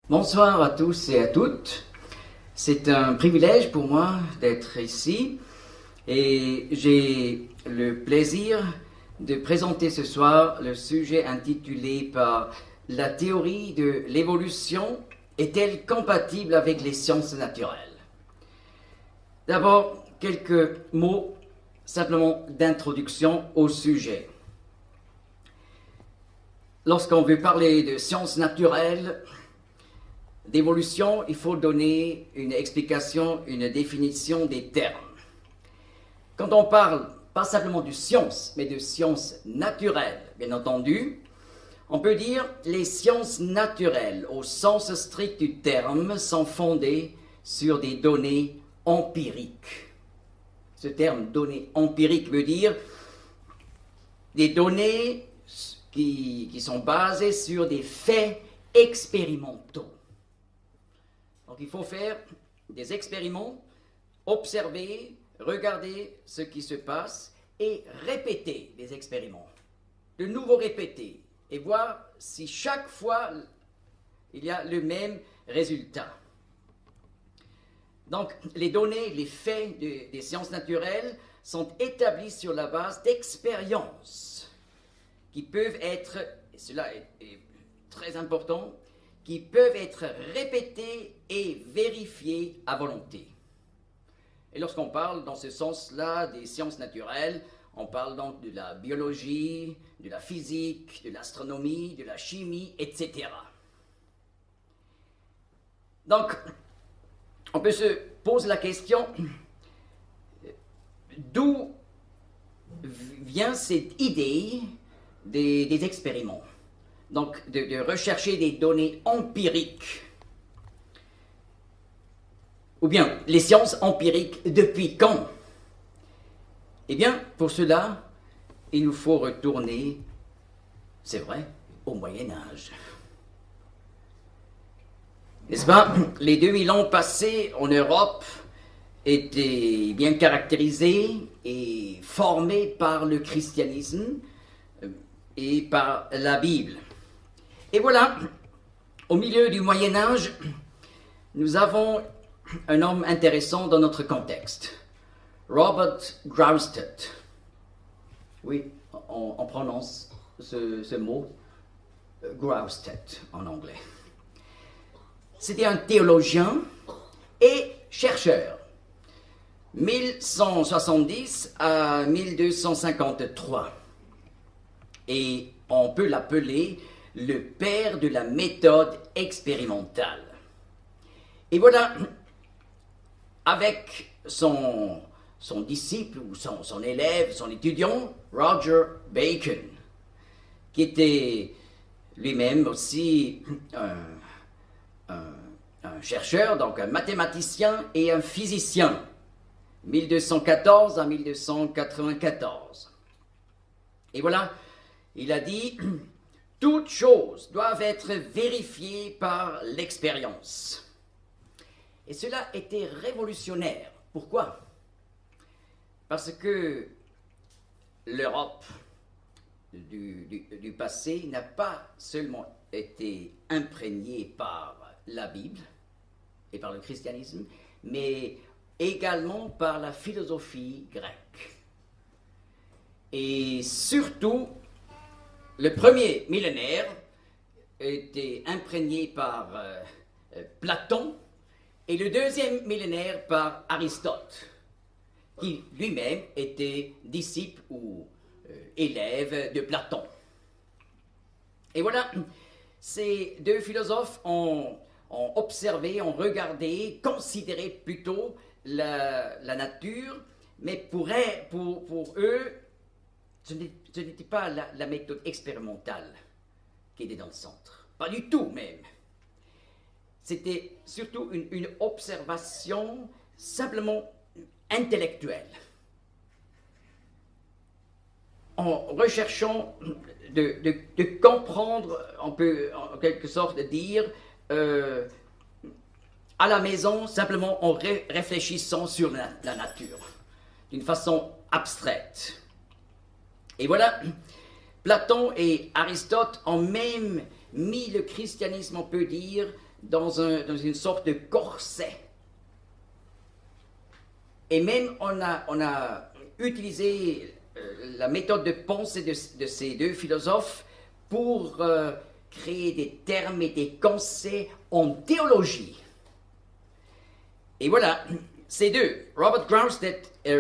Bonsoir à tous et à toutes. C'est un privilège pour moi d'être ici et j'ai le plaisir de présenter ce soir le sujet intitulé par La théorie de l'évolution est-elle compatible avec les sciences naturelles? D'abord, quelques mots simplement d'introduction au sujet. Lorsqu'on veut parler de sciences naturelles, d'évolution, il faut donner une explication, une définition des termes. Quand on parle pas simplement de science, mais de sciences naturelles, bien entendu, on peut dire les sciences naturelles, au sens strict du terme, sont fondées sur des données empiriques. Ce terme données empiriques veut dire des données qui sont basées sur des faits expérimentaux. Donc il faut faire des expériments, observer, regarder ce qui se passe et répéter les expériments. De nouveau répéter et voir si chaque fois il y a le même résultat. Donc les données, les faits des sciences naturelles sont établis sur la base d'expériences qui peuvent être, et cela est très important, qui peuvent être répétées et vérifiées à volonté. Et lorsqu'on parle dans ce sens-là des sciences naturelles, on parle donc de la biologie, de la physique, de l'astronomie, de la chimie, etc. Donc, on peut se poser la question, d'où vient cette idée des expériments? Donc, de rechercher des données empiriques. Ou bien, les sciences empiriques, depuis quand? Eh bien, pour cela, il nous faut retourner, c'est vrai, au Moyen-Âge. N'est-ce pas? Les 2000 ans passés en Europe étaient bien caractérisés et formés par le christianisme et par la Bible. Et voilà, au milieu du Moyen-Âge, nous avons un homme intéressant dans notre contexte, Robert Graustedt. Oui, on prononce ce mot, Graustedt en anglais. C'était un théologien et chercheur, 1170 à 1253. Et on peut l'appeler le père de la méthode expérimentale. Et voilà, avec son disciple ou son élève, son étudiant, Roger Bacon, qui était lui-même aussi un chercheur, donc un mathématicien et un physicien, 1214 à 1294. Et voilà, il a dit « Toutes choses doivent être vérifiées par l'expérience ». Et cela était révolutionnaire. Pourquoi? Parce que l'Europe du passé n'a pas seulement été imprégnée par la Bible et par le christianisme, mais également par la philosophie grecque. Et surtout, le premier millénaire était imprégné par Platon et le deuxième millénaire par Aristote, qui lui-même était disciple ou élève de Platon. Et voilà, ces deux philosophes ont observé, ont regardé, considéré plutôt la nature, mais pour eux, ce n'était pas la méthode expérimentale qui était dans le centre. Pas du tout même. C'était surtout une observation simplement intellectuelle. En recherchant de comprendre, on peut en quelque sorte dire, à la maison, simplement en réfléchissant sur la nature, d'une façon abstraite. Et voilà, Platon et Aristote ont même mis le christianisme, on peut dire, dans une sorte de corset. Et même on a utilisé la méthode de pensée de ces deux philosophes pour créer des termes et des concepts en théologie. Et voilà, ces deux, Robert Groustedt et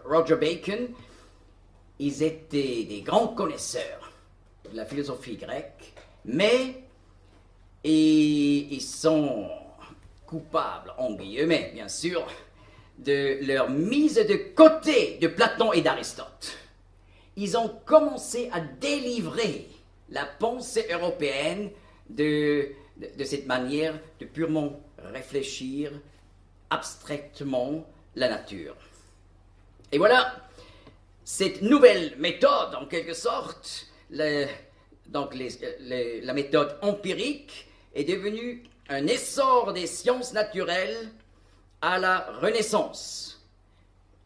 Roger Bacon, ils étaient des grands connaisseurs de la philosophie grecque, mais ils sont coupables, en guillemets, bien sûr, de leur mise de côté de Platon et d'Aristote. Ils ont commencé à délivrer la pensée européenne de cette manière de purement réfléchir abstraitement la nature. Et voilà, cette nouvelle méthode, en quelque sorte, la méthode empirique, est devenue un essor des sciences naturelles à la Renaissance.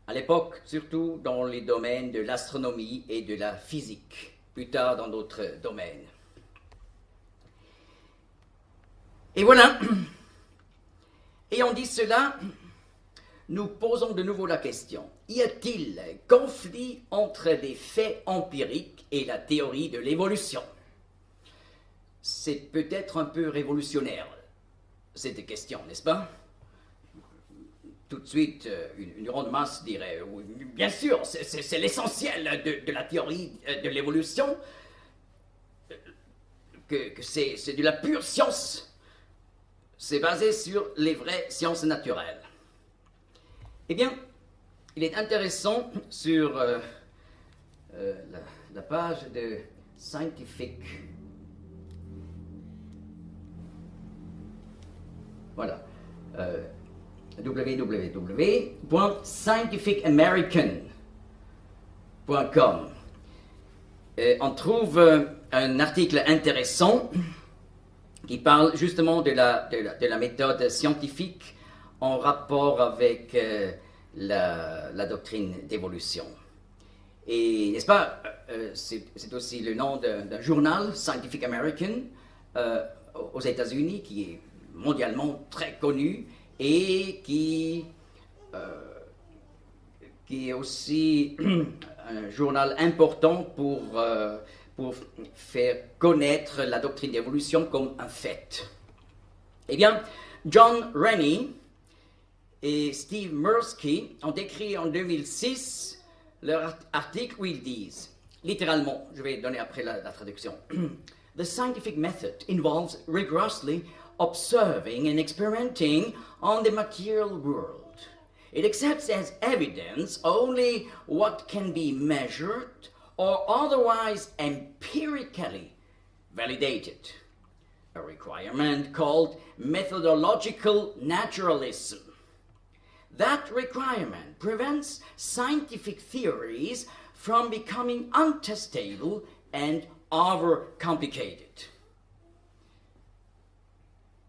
À l'époque, surtout dans les domaines de l'astronomie et de la physique, plus tard dans d'autres domaines. Et voilà, ayant dit cela, nous posons de nouveau la question. Y a-t-il conflit entre les faits empiriques et la théorie de l'évolution? C'est peut-être un peu révolutionnaire, cette question, n'est-ce pas? Tout de suite, une grande masse dirait, oui, bien sûr, c'est l'essentiel de la théorie de l'évolution, que c'est de la pure science. C'est basé sur les vraies sciences naturelles. Eh bien, il est intéressant sur la page de Scientific. Voilà. www.scientificamerican.com. On trouve un article intéressant qui parle justement de la méthode scientifique en rapport avec la doctrine d'évolution. Et n'est-ce pas, c'est aussi le nom d'un journal, Scientific American, aux États-Unis, qui est mondialement très connu et qui est aussi un journal important pour faire connaître la doctrine d'évolution comme un fait. Eh bien, John Rennie et Steve Mirsky ont écrit en 2006 leur article où ils disent, littéralement, je vais donner après la traduction, The scientific method involves rigorously observing and experimenting on the material world. It accepts as evidence only what can be measured or otherwise empirically validated, a requirement called methodological naturalism. That requirement prevents scientific theories from becoming untestable and overcomplicated.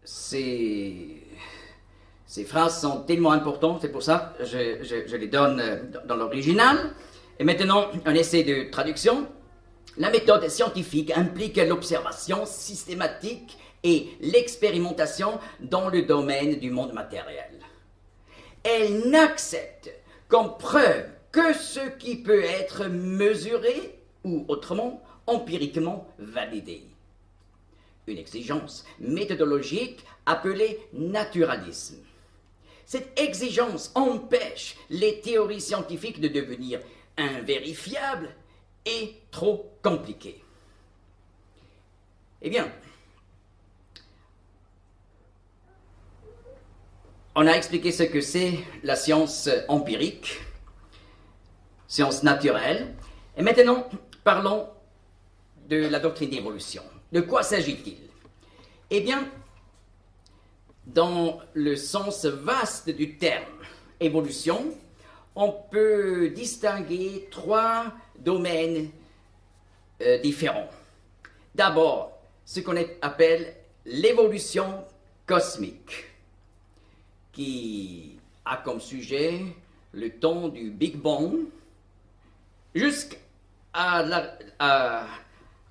Ces phrases sont tellement importantes, c'est pour ça que je les donne dans l'original. Et maintenant, un essai de traduction. La méthode scientifique implique l'observation systématique et l'expérimentation dans le domaine du monde matériel. Elle n'accepte comme preuve que ce qui peut être mesuré ou autrement empiriquement validé. Une exigence méthodologique appelée naturalisme. Cette exigence empêche les théories scientifiques de devenir invérifiables et trop compliquées. Eh bien, on a expliqué ce que c'est la science empirique, science naturelle, et maintenant parlons de la doctrine d'évolution. De quoi s'agit-il? Eh bien, dans le sens vaste du terme évolution, on peut distinguer trois domaines différents. D'abord, ce qu'on appelle l'évolution cosmique, qui a comme sujet le temps du Big Bang jusqu'à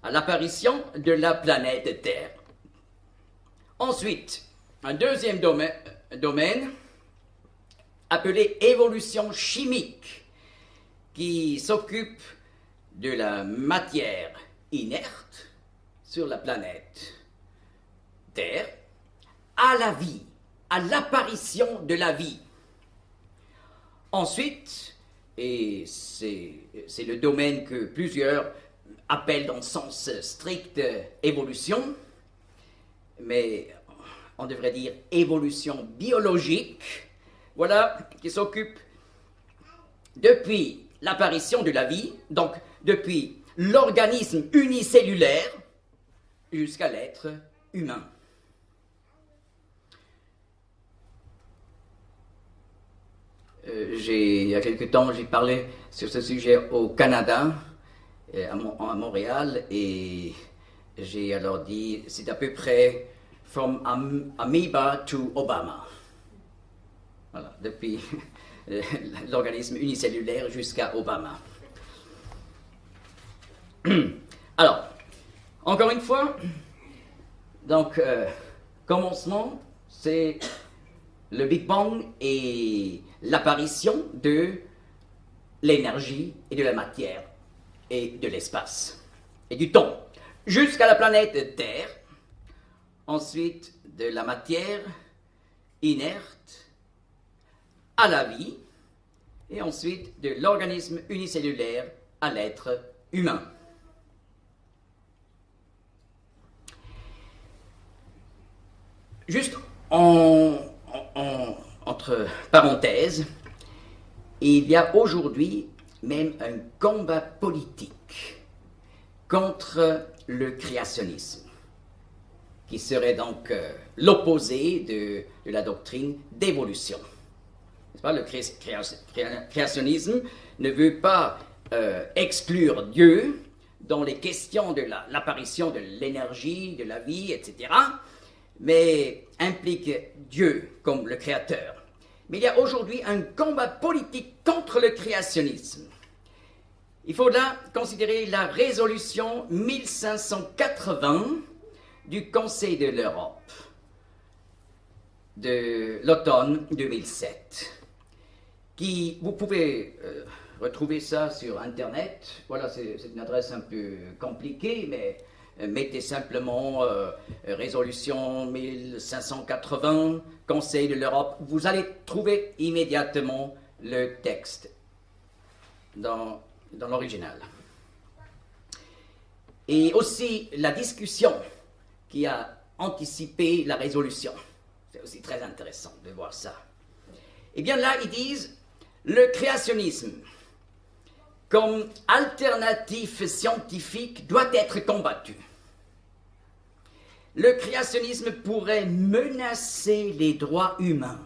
l'apparition de la planète Terre. Ensuite, un deuxième domaine appelé évolution chimique, qui s'occupe de la matière inerte sur la planète Terre à la vie, à l'apparition de la vie. Ensuite, et c'est le domaine que plusieurs appellent dans le sens strict évolution, mais on devrait dire évolution biologique, voilà, qui s'occupe depuis l'apparition de la vie, donc depuis l'organisme unicellulaire jusqu'à l'être humain. Il y a quelque temps, j'ai parlé sur ce sujet au Canada, à Montréal, et j'ai alors dit, c'est à peu près from amoeba to Obama. Voilà, depuis l'organisme unicellulaire jusqu'à Obama. Alors, encore une fois, donc, commencement, c'est le Big Bang et l'apparition de l'énergie et de la matière et de l'espace et du temps jusqu'à la planète Terre. Ensuite, de la matière inerte à la vie et ensuite de l'organisme unicellulaire à l'être humain. Juste entre parenthèses, il y a aujourd'hui même un combat politique contre le créationnisme, qui serait donc l'opposé de la doctrine d'évolution. N'est-ce pas? Le créationnisme ne veut pas exclure Dieu dans les questions de l'apparition de l'énergie, de la vie, etc., mais implique Dieu comme le créateur. Mais il y a aujourd'hui un combat politique contre le créationnisme. Il faut là considérer la résolution 1580 du Conseil de l'Europe de l'automne 2007, qui, vous pouvez retrouver ça sur Internet. Voilà, c'est une adresse un peu compliquée, mais mettez simplement résolution 1580, Conseil de l'Europe. Vous allez trouver immédiatement le texte dans l'original. Et aussi la discussion qui a anticipé la résolution. C'est aussi très intéressant de voir ça. Eh bien là, ils disent le créationnisme comme alternative scientifique doit être combattu. Le créationnisme pourrait menacer les droits humains.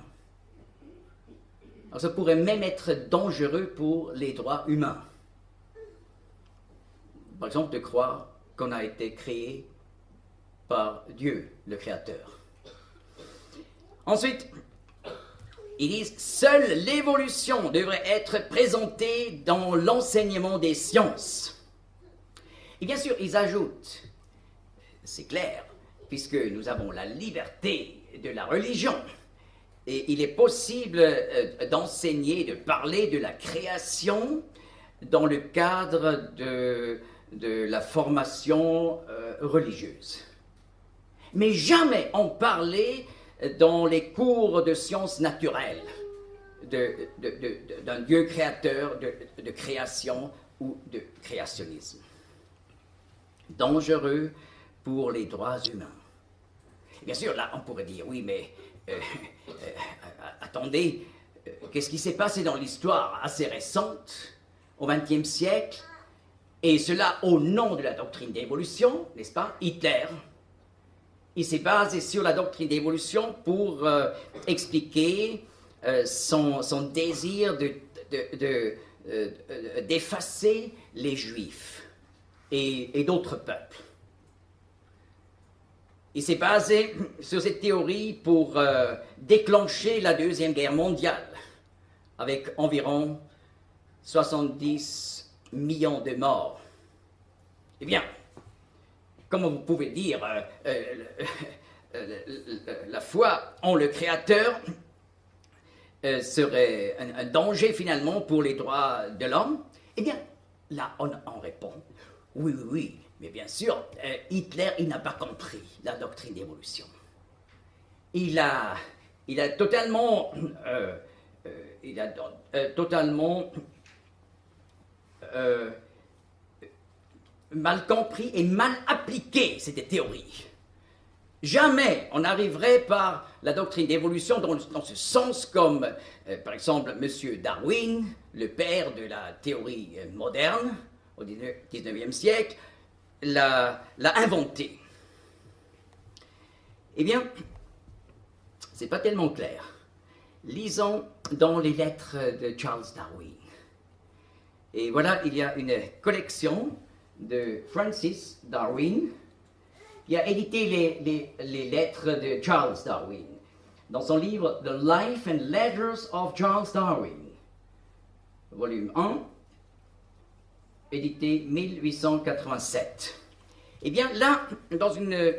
Alors, ça pourrait même être dangereux pour les droits humains. Par exemple, de croire qu'on a été créé par Dieu, le Créateur. Ensuite, ils disent « Seule l'évolution devrait être présentée dans l'enseignement des sciences. » Et bien sûr, ils ajoutent, c'est clair, puisque nous avons la liberté de la religion, et il est possible d'enseigner, de parler de la création dans le cadre de la formation religieuse. Mais jamais on parlait dans les cours de sciences naturelles d'un Dieu créateur, de création ou de créationnisme. Dangereux pour les droits humains. Bien sûr, là, on pourrait dire, oui, mais attendez, qu'est-ce qui s'est passé dans l'histoire assez récente, au XXe siècle, et cela au nom de la doctrine d'évolution, n'est-ce pas? Hitler, il s'est basé sur la doctrine d'évolution pour expliquer son désir d'effacer les Juifs et d'autres peuples. Il s'est basé sur cette théorie pour déclencher la Deuxième Guerre mondiale, avec environ 70 millions de morts. Eh bien, comment vous pouvez dire la foi en le Créateur serait un danger finalement pour les droits de l'homme, eh bien, là, on répond, oui, oui, oui, mais bien sûr, Hitler, il n'a pas compris la doctrine d'évolution. Il a totalement, mal compris et mal appliqué cette théorie. Jamais on n'arriverait par la doctrine d'évolution dans ce sens comme, par exemple, M. Darwin, le père de la théorie moderne, au XIXe siècle, l'a inventé. Eh bien, c'est pas tellement clair. Lisons dans les lettres de Charles Darwin. Et voilà, il y a une collection de Francis Darwin qui a édité les lettres de Charles Darwin dans son livre The Life and Letters of Charles Darwin, volume 1, édité 1887. Eh bien là, dans une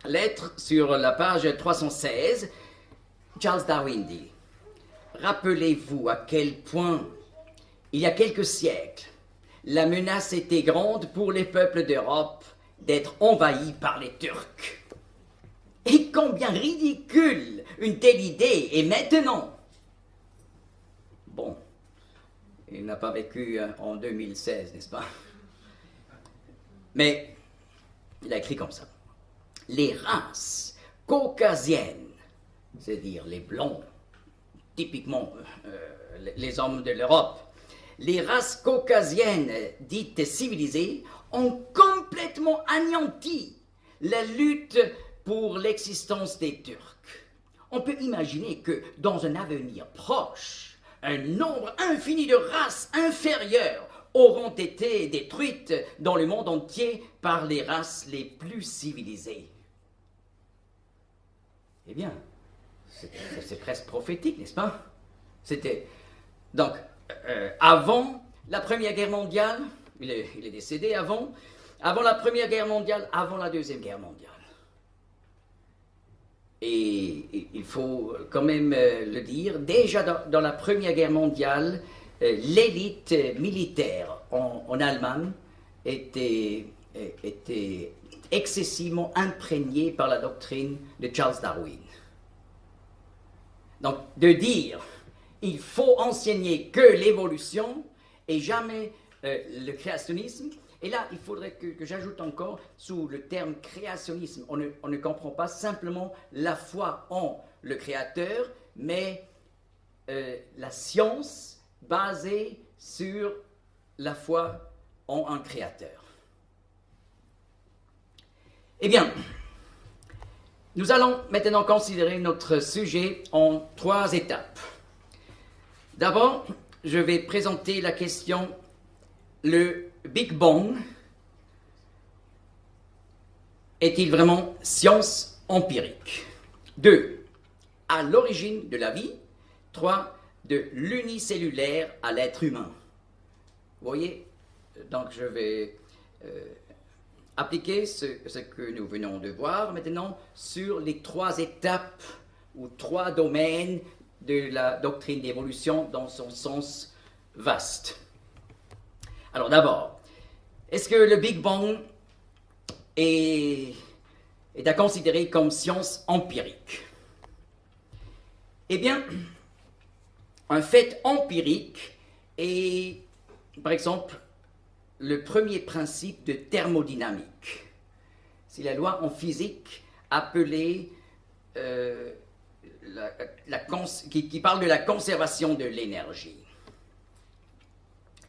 lettre sur la page 316, Charles Darwin dit « Rappelez-vous à quel point, il y a quelques siècles, la menace était grande pour les peuples d'Europe d'être envahis par les Turcs. Et combien ridicule une telle idée est maintenant !» Bon, il n'a pas vécu en 2016, n'est-ce pas? Mais il a écrit comme ça. Les races caucasiennes, c'est-à-dire les blancs, typiquement les hommes de l'Europe, les races caucasiennes dites civilisées ont complètement anéanti la lutte pour l'existence des Turcs. On peut imaginer que dans un avenir proche, un nombre infini de races inférieures auront été détruites dans le monde entier par les races les plus civilisées. Eh bien, c'est presque prophétique, n'est-ce pas? C'était donc avant la Première Guerre mondiale, il est décédé avant la Première Guerre mondiale, avant la Deuxième Guerre mondiale. Et il faut quand même le dire, déjà dans la Première Guerre mondiale, l'élite militaire en Allemagne était excessivement imprégnée par la doctrine de Charles Darwin. Donc, de dire il faut enseigner que l'évolution et jamais le créationnisme. Et là, il faudrait que j'ajoute encore, sous le terme créationnisme, on ne comprend pas simplement la foi en le Créateur, mais la science basée sur la foi en un Créateur. Eh bien, nous allons maintenant considérer notre sujet en 3 étapes. D'abord, je vais présenter la question, le Big Bang est-il vraiment science empirique? 2. À l'origine de la vie. 3. De l'unicellulaire à l'être humain. Vous voyez, donc je vais appliquer ce que nous venons de voir maintenant sur les 3 étapes ou 3 domaines de la doctrine d'évolution dans son sens vaste. Alors d'abord, est-ce que le Big Bang est à considérer comme science empirique? Eh bien, un fait empirique est, par exemple, le premier principe de thermodynamique. C'est la loi en physique appelée qui parle de la conservation de l'énergie.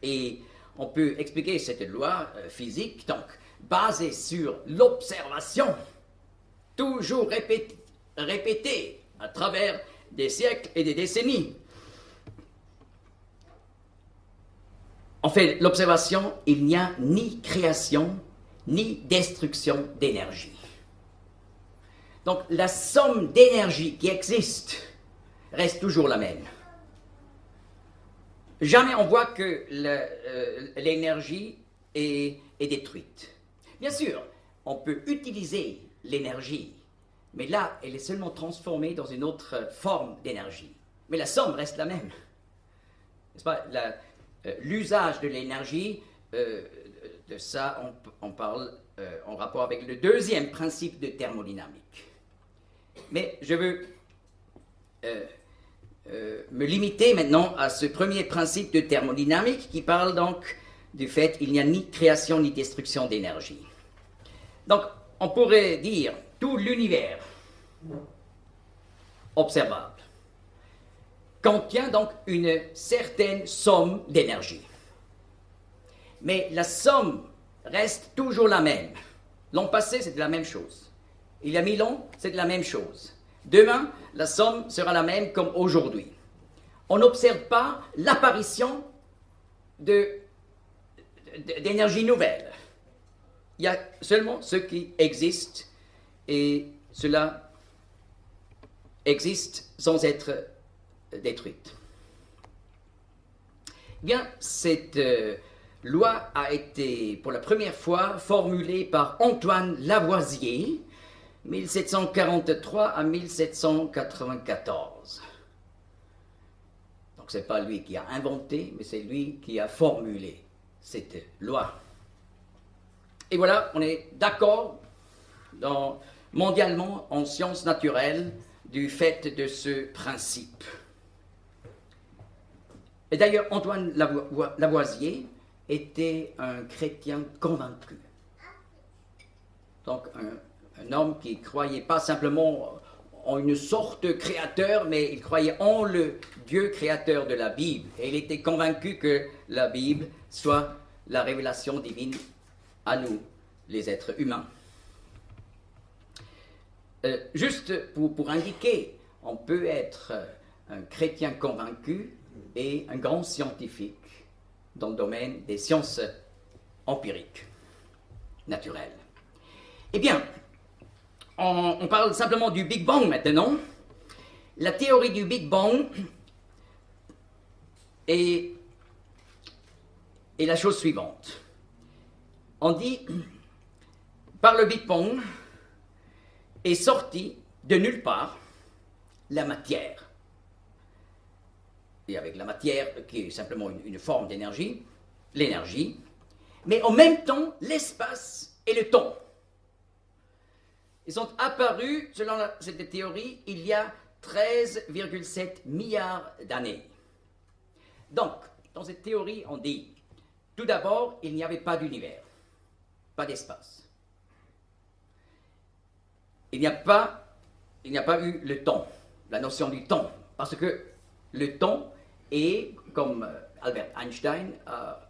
Et on peut expliquer cette loi physique, donc, basée sur l'observation, toujours répétée à travers des siècles et des décennies. En fait, l'observation, il n'y a ni création, ni destruction d'énergie. Donc, la somme d'énergie qui existe reste toujours la même. Jamais on voit que l'énergie est détruite. Bien sûr, on peut utiliser l'énergie Mais là, elle est seulement transformée dans une autre forme d'énergie. Mais la somme reste la même. N'est-ce pas? L'usage de l'énergie, de ça, on parle en rapport avec le deuxième principe de thermodynamique. Mais je veux me limiter maintenant à ce premier principe de thermodynamique qui parle donc du fait qu'il n'y a ni création ni destruction d'énergie. Donc, on pourrait dire tout l'univers observable contient donc une certaine somme d'énergie. Mais la somme reste toujours la même. L'an passé, c'était la même chose. Il y a 1000 ans, c'est la même chose. Demain, la somme sera la même comme aujourd'hui. On n'observe pas l'apparition d'énergie nouvelle. Il y a seulement ce qui existe, et cela existe sans être détruite. Bien, cette loi a été pour la première fois formulée par Antoine Lavoisier, 1743 à 1794. Donc ce n'est pas lui qui a inventé, mais c'est lui qui a formulé cette loi. Et voilà, on est d'accord mondialement en sciences naturelles du fait de ce principe. Et d'ailleurs, Antoine Lavoisier était un chrétien convaincu. Donc un homme qui ne croyait pas simplement en une sorte de créateur, mais il croyait en le Dieu créateur de la Bible. Et il était convaincu que la Bible soit la révélation divine à nous, les êtres humains. Juste pour indiquer, on peut être un chrétien convaincu et un grand scientifique dans le domaine des sciences empiriques, naturelles. Eh bien, on parle simplement du Big Bang maintenant. La théorie du Big Bang est la chose suivante. On dit, par le Big Bang est sortie de nulle part la matière. Et avec la matière, qui est simplement une forme d'énergie, l'énergie, mais en même temps l'espace et le temps. Ils sont apparus, selon cette théorie, il y a 13,7 milliards d'années. Donc, dans cette théorie, on dit, tout d'abord, il n'y avait pas d'univers, pas d'espace. Il n'y a pas eu le temps, la notion du temps, parce que le temps est, comme Albert Einstein a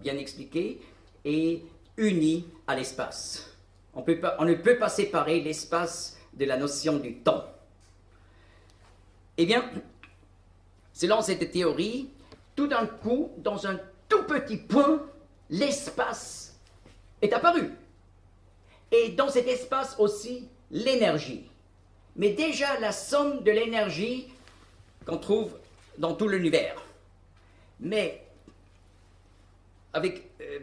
bien expliqué, est uni à l'espace. On ne peut pas séparer l'espace de la notion du temps. Eh bien, selon cette théorie, tout d'un coup, dans un tout petit point, l'espace est apparu. Et dans cet espace aussi, l'énergie. Mais déjà, la somme de l'énergie qu'on trouve dans tout l'univers. Mais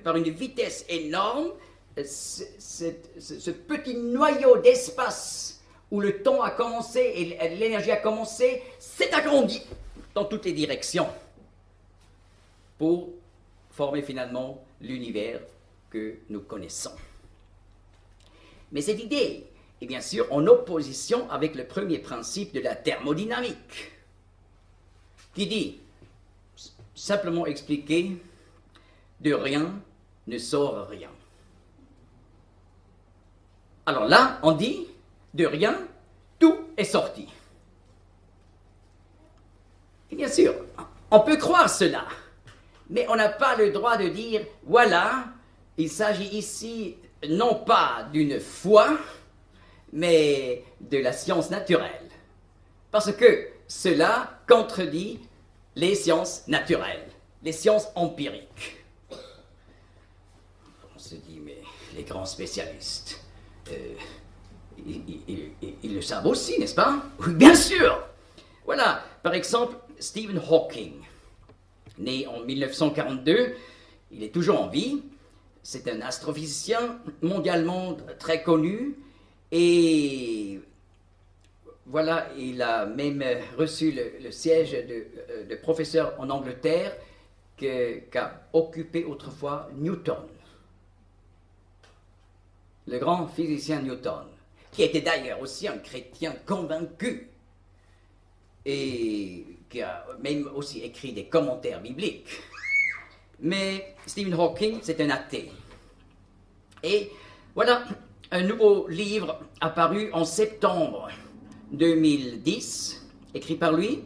par une vitesse énorme, ce petit noyau d'espace où le temps a commencé et l'énergie a commencé s'est agrandi dans toutes les directions pour former finalement l'univers que nous connaissons. Mais cette idée est bien sûr en opposition avec le premier principe de la thermodynamique, qui dit, simplement expliqué, de rien ne sort rien. Alors là, on dit, de rien, tout est sorti. Et bien sûr, on peut croire cela, mais on n'a pas le droit de dire, voilà, il s'agit ici non pas d'une foi, mais de la science naturelle. Parce que cela contredit les sciences naturelles, les sciences empiriques. On se dit, mais les grands spécialistes, ils le savent aussi, n'est-ce pas? Oui, bien sûr. Voilà, par exemple, Stephen Hawking, né en 1942, il est toujours en vie. C'est un astrophysicien mondialement très connu Et voilà, il a même reçu le siège de professeur en Angleterre qu'a occupé autrefois Newton, le grand physicien Newton, qui était d'ailleurs aussi un chrétien convaincu et qui a même aussi écrit des commentaires bibliques. Mais Stephen Hawking, c'est un athée. Et voilà un nouveau livre apparu en septembre 2010, écrit par lui,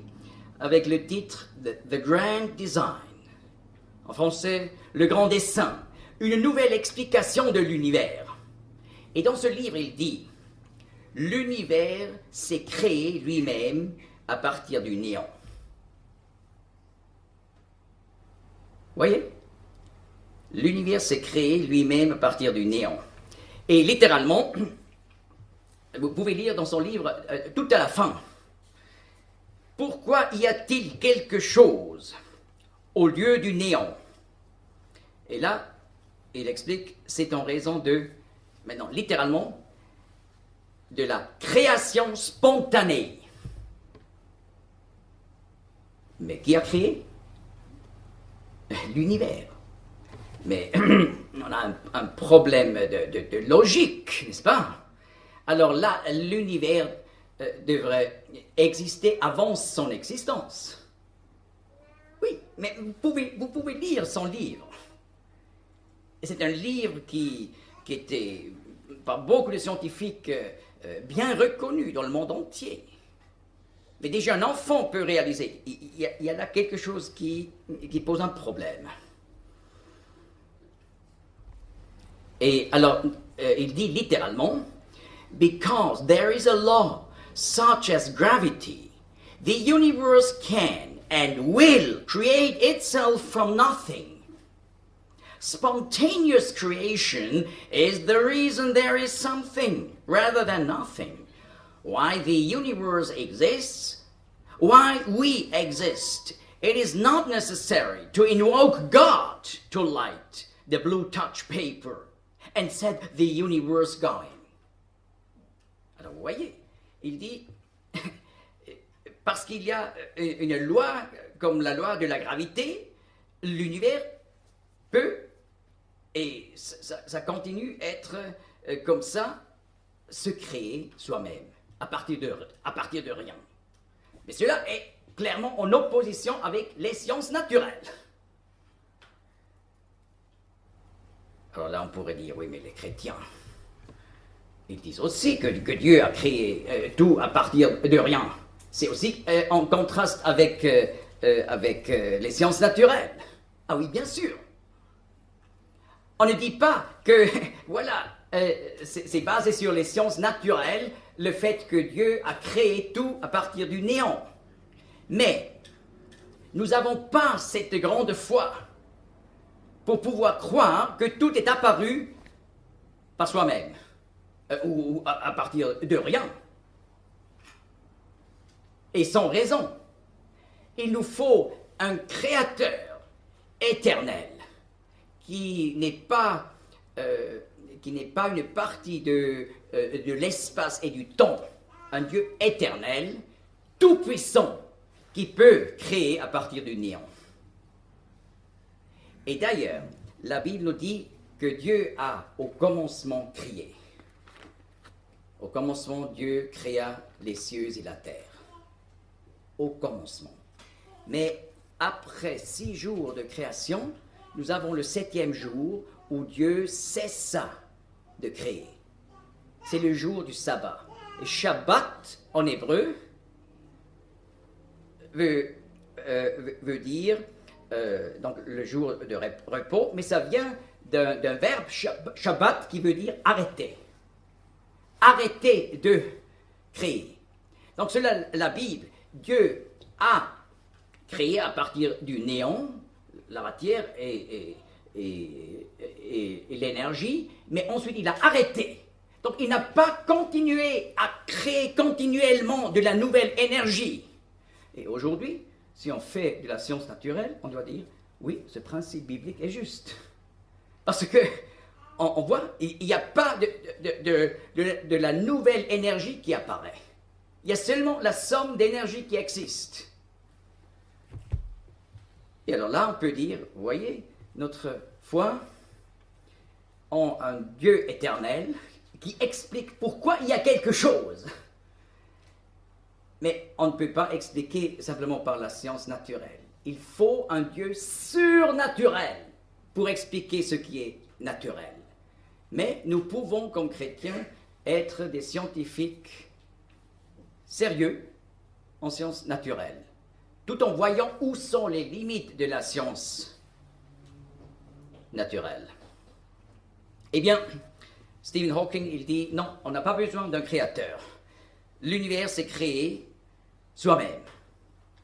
avec le titre The Grand Design. En français, Le Grand Dessein, une nouvelle explication de l'univers. Et dans ce livre, il dit, l'univers s'est créé lui-même à partir du néant. Voyez? L'univers s'est créé lui-même à partir du néant. Et littéralement, vous pouvez lire dans son livre tout à la fin. Pourquoi y a-t-il quelque chose au lieu du néant? Et là, il explique, c'est en raison de, maintenant littéralement, de la création spontanée. Mais qui a créé? L'univers. Mais on a un problème de logique, n'est-ce pas? Alors là, l'univers devrait exister avant son existence. Oui, mais vous pouvez lire son livre. Et c'est un livre qui était par beaucoup de scientifiques bien reconnu dans le monde entier. Mais déjà un enfant peut réaliser. Il y a là quelque chose qui pose un problème. Et alors, il dit littéralement, because there is a law such as gravity, the universe can and will create itself from nothing. Spontaneous creation is the reason there is something rather than nothing. Why the universe exists, why we exist. It is not necessary to invoke God to light the blue touch paper and set the universe going. Alors vous voyez, il dit, parce qu'il y a une loi comme la loi de la gravité, l'univers peut, et ça continue à être comme ça, se créer soi-même, à partir de rien. Mais cela est clairement en opposition avec les sciences naturelles. Alors là, on pourrait dire, oui, mais les chrétiens, ils disent aussi que Dieu a créé tout à partir de rien. C'est aussi en contraste avec les sciences naturelles. Ah oui, bien sûr. On ne dit pas que, voilà, c'est basé sur les sciences naturelles, le fait que Dieu a créé tout à partir du néant. Mais nous n'avons pas cette grande foi pour pouvoir croire que tout est apparu par soi-même, ou à partir de rien, et sans raison. Il nous faut un créateur éternel qui n'est pas une partie de l'espace et du temps, un Dieu éternel, tout-puissant, qui peut créer à partir du néant. Et d'ailleurs, la Bible nous dit que Dieu a au commencement créé. Au commencement, Dieu créa les cieux et la terre. Au commencement. Mais après 6 jours de création, nous avons le 7e jour où Dieu cessa de créer. C'est le jour du sabbat. Et Shabbat, en hébreu, veut dire donc le jour de repos, mais ça vient d'un verbe Shabbat qui veut dire arrêter. Arrêter de créer. Donc cela, la Bible, Dieu a créé à partir du néant, la matière et l'énergie, mais ensuite il a arrêté. Donc il n'a pas continué à créer continuellement de la nouvelle énergie. Et aujourd'hui, si on fait de la science naturelle, on doit dire, oui, ce principe biblique est juste. Parce que on voit, il n'y a pas de la nouvelle énergie qui apparaît. Il y a seulement la somme d'énergie qui existe. Et alors là, on peut dire, vous voyez, notre foi en un Dieu éternel qui explique pourquoi il y a quelque chose. Mais on ne peut pas expliquer simplement par la science naturelle. Il faut un Dieu surnaturel pour expliquer ce qui est naturel. Mais nous pouvons, comme chrétiens, être des scientifiques sérieux en sciences naturelles, tout en voyant où sont les limites de la science naturelle. Eh bien, Stephen Hawking, il dit, non, on n'a pas besoin d'un créateur. L'univers s'est créé soi-même,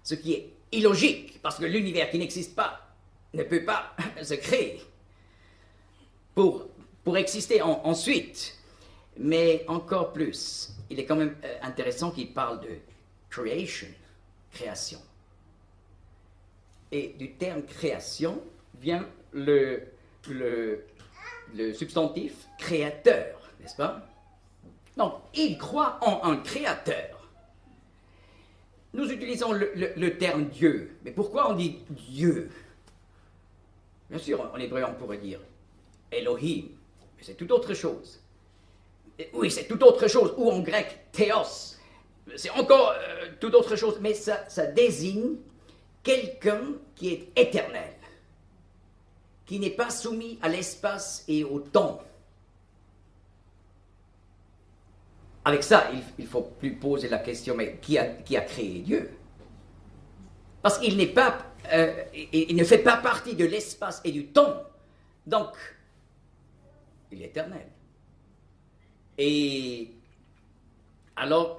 ce qui est illogique, parce que l'univers qui n'existe pas ne peut pas se créer pour exister ensuite. Mais encore plus, il est quand même intéressant qu'il parle de creation, création. Et du terme création vient le substantif créateur, n'est-ce pas? Donc, il croit en un créateur. Nous utilisons le terme Dieu. Mais pourquoi on dit Dieu? Bien sûr, en hébreu, on pourrait dire Elohim, mais c'est tout autre chose. Oui, c'est tout autre chose. Ou en grec, théos. C'est encore tout autre chose. Mais ça désigne quelqu'un qui est éternel, qui n'est pas soumis à l'espace et au temps. Avec ça, il ne faut plus poser la question, mais qui a créé Dieu? Parce qu'il n'est pas, il ne fait pas partie de l'espace et du temps. Donc, il est éternel. Et alors,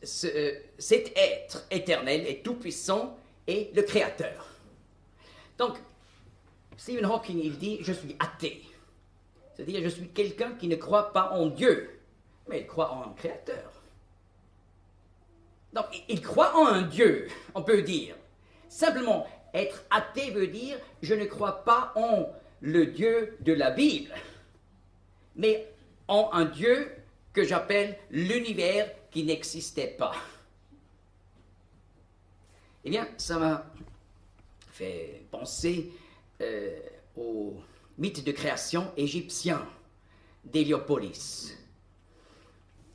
cet être éternel et tout-puissant est le Créateur. Donc, Stephen Hawking, il dit, je suis athée. C'est-à-dire, je suis quelqu'un qui ne croit pas en Dieu, mais il croit en un Créateur. Donc, il croit en un Dieu, on peut dire. Simplement, être athée veut dire, je ne crois pas en le Dieu de la Bible, mais en un Dieu que j'appelle l'univers qui n'existait pas. Eh bien, ça m'a fait penser au mythe de création égyptien d'Héliopolis.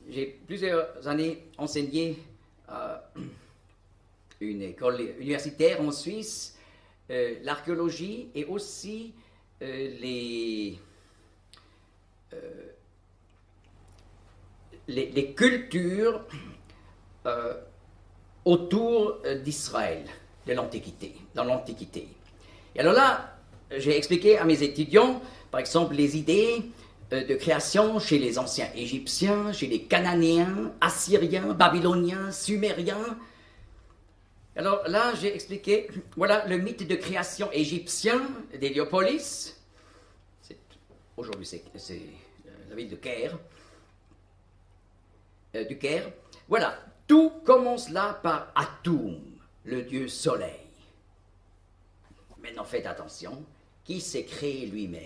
J'ai plusieurs années enseigné à une école universitaire en Suisse, l'archéologie et aussi les cultures autour d'Israël, de l'Antiquité, dans l'Antiquité. Et alors là, j'ai expliqué à mes étudiants, par exemple, les idées de création chez les anciens Égyptiens, chez les Cananéens, Assyriens, Babyloniens, Sumériens. Alors là, j'ai expliqué, voilà le mythe de création égyptien d'Héliopolis. Aujourd'hui, c'est la ville de Caire. Du Caire. Voilà, tout commence là par Atum, le dieu soleil. Maintenant, faites attention, qui s'est créé lui-même?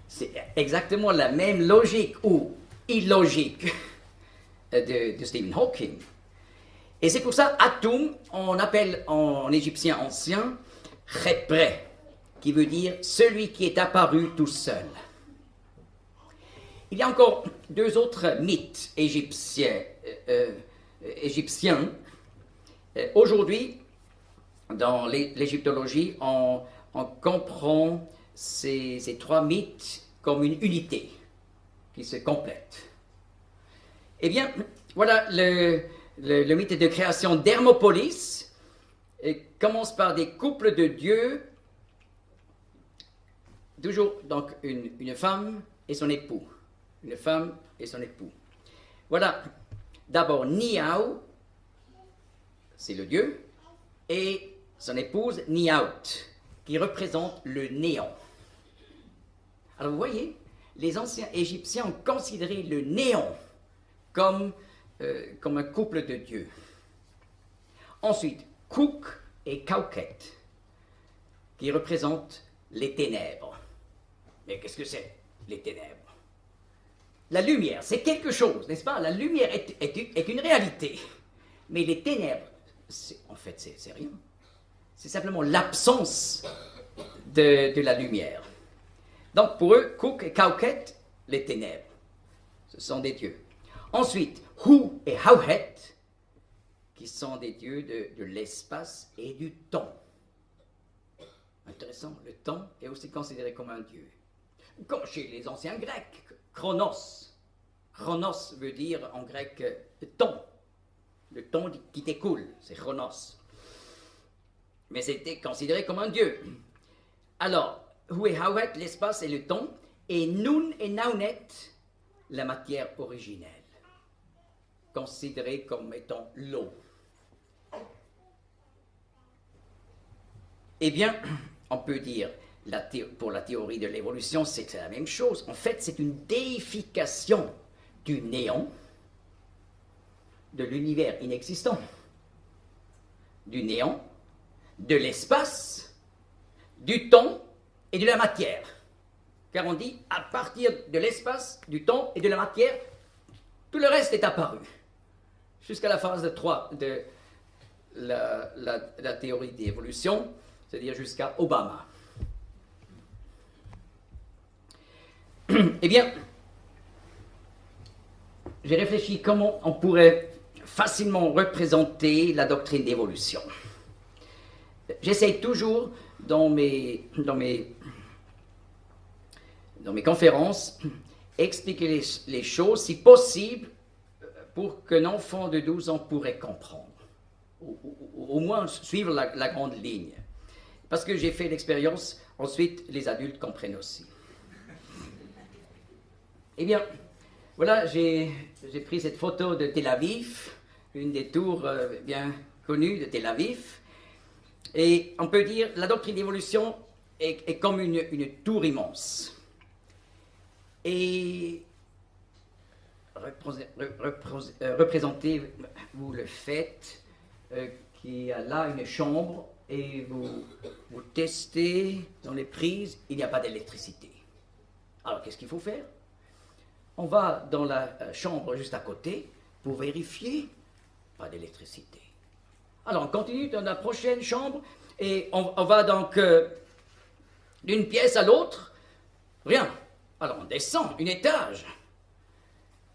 C'est exactement la même logique ou illogique de Stephen Hawking. Et c'est pour ça, Atum, on appelle en égyptien ancien, Khepre, qui veut dire celui qui est apparu tout seul. Il y a encore deux autres mythes égyptiens. Aujourd'hui, dans l'égyptologie, on comprend ces trois mythes comme une unité qui se complète. Eh bien, voilà le mythe de création d'Hermopolis commence par des couples de dieux, toujours donc une femme et son époux. Une femme et son époux. Voilà, d'abord Niau, c'est le dieu, et son épouse Niaut, qui représente le néant. Alors vous voyez, les anciens Égyptiens ont considéré le néant comme un couple de dieux. Ensuite, Kouk, et Kauket, qui représentent les ténèbres. Mais qu'est-ce que c'est, les ténèbres? La lumière, c'est quelque chose, n'est-ce pas? La lumière est une réalité. Mais les ténèbres, en fait, c'est rien. C'est simplement l'absence de la lumière. Donc, pour eux, Kuk et Kauket, les ténèbres, ce sont des dieux. Ensuite, Hu et Hauhet, qui sont des dieux de l'espace et du temps. Intéressant, le temps est aussi considéré comme un dieu. Comme chez les anciens Grecs, Chronos. Chronos veut dire en grec temps. Le temps qui t'écoule, c'est Chronos. Mais c'était considéré comme un dieu. Alors, Hu et Hauhet, l'espace et le temps, et Nun et Naunet, la matière originelle, considérée comme étant l'eau. Eh bien, on peut dire, pour la théorie de l'évolution, c'est la même chose. En fait, c'est une déification du néant, de l'univers inexistant, du néant, de l'espace, du temps et de la matière. Car on dit, à partir de l'espace, du temps et de la matière, tout le reste est apparu. Jusqu'à la phase 3 de la théorie d'évolution, c'est-à-dire jusqu'à Obama. Eh bien, j'ai réfléchi comment on pourrait facilement représenter la doctrine d'évolution. J'essaie toujours dans mes conférences expliquer les choses, si possible, pour qu'un enfant de 12 ans pourrait comprendre. Au moins suivre la grande ligne. Parce que j'ai fait l'expérience, ensuite les adultes comprennent aussi. Eh bien, voilà, j'ai pris cette photo de Tel Aviv, une des tours bien connues de Tel Aviv. Et on peut dire, la doctrine d'évolution est comme une tour immense. Et représentez-vous le fait qu'il y a là une chambre et vous testez dans les prises, il n'y a pas d'électricité. Alors qu'est-ce qu'il faut faire? On va dans la chambre juste à côté pour vérifier, pas d'électricité. Alors on continue dans la prochaine chambre et on va donc d'une pièce à l'autre, rien. Alors on descend un étage.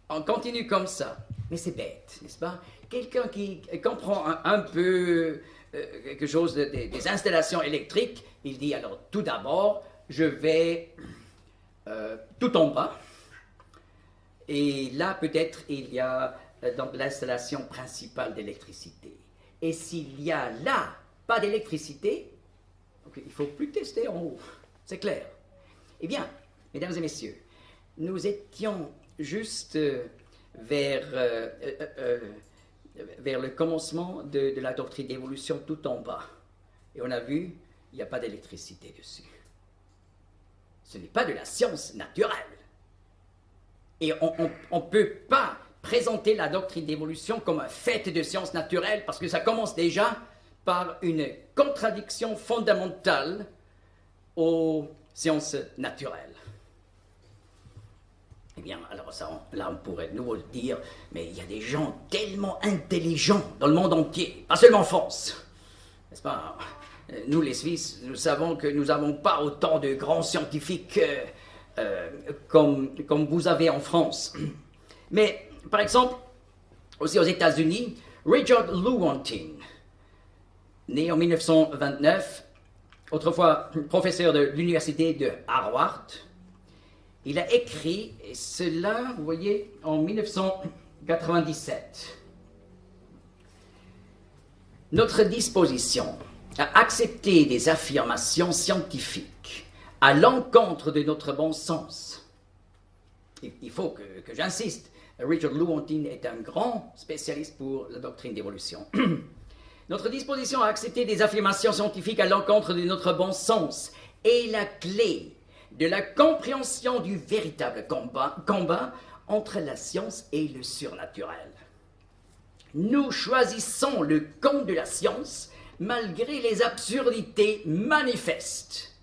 On continue comme ça. Mais c'est bête, n'est-ce pas? Quelqu'un qui comprend un peu quelque chose des installations électriques, il dit alors tout d'abord, je vais tout en bas. Et là, peut-être, il y a donc l'installation principale d'électricité. Et s'il y a là pas d'électricité, il ne faut plus tester en haut. C'est clair. Eh bien, mesdames et messieurs, nous étions juste vers le commencement de la doctrine d'évolution tout en bas. Et on a vu, il n'y a pas d'électricité dessus. Ce n'est pas de la science naturelle. Et on ne peut pas présenter la doctrine d'évolution comme un fait de science naturelle parce que ça commence déjà par une contradiction fondamentale aux sciences naturelles. Eh bien, alors ça, là on pourrait de nouveau dire, mais il y a des gens tellement intelligents dans le monde entier, pas seulement en France, n'est-ce pas? Nous les Suisses, nous savons que nous n'avons pas autant de grands scientifiques comme vous avez en France. Mais, par exemple, aussi aux États-Unis, Richard Lewontin, né en 1929, autrefois professeur de l'université de Harvard, il a écrit, et cela, vous voyez, en 1997. Notre disposition à accepter des affirmations scientifiques à l'encontre de notre bon sens. Il faut que j'insiste, Richard Lewontin est un grand spécialiste pour la doctrine d'évolution. Notre disposition à accepter des affirmations scientifiques à l'encontre de notre bon sens est la clé de la compréhension du véritable combat entre la science et le surnaturel. Nous choisissons le camp de la science malgré les absurdités manifestes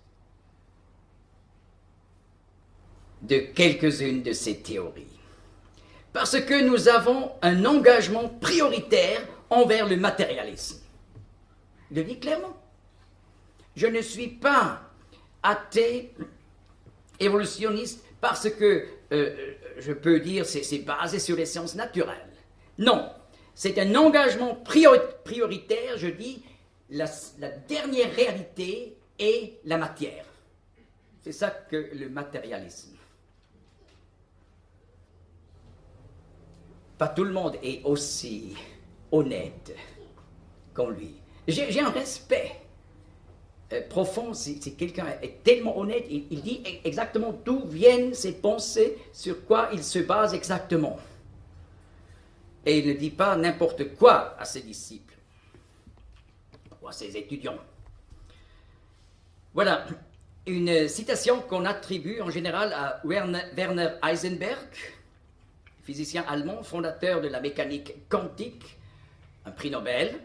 de quelques-unes de ces théories. Parce que nous avons un engagement prioritaire envers le matérialisme. Il le dit clairement. Je ne suis pas athée, évolutionniste, parce que je peux dire c'est basé sur les sciences naturelles. Non, c'est un engagement prioritaire, je dis, la dernière réalité est la matière. C'est ça que le matérialisme. Pas tout le monde est aussi honnête comme lui. J'ai un respect profond si quelqu'un est tellement honnête, il dit exactement d'où viennent ses pensées, sur quoi il se base exactement. Et il ne dit pas n'importe quoi à ses disciples ou à ses étudiants. Voilà une citation qu'on attribue en général à Werner Heisenberg, physicien allemand, fondateur de la mécanique quantique, un prix Nobel.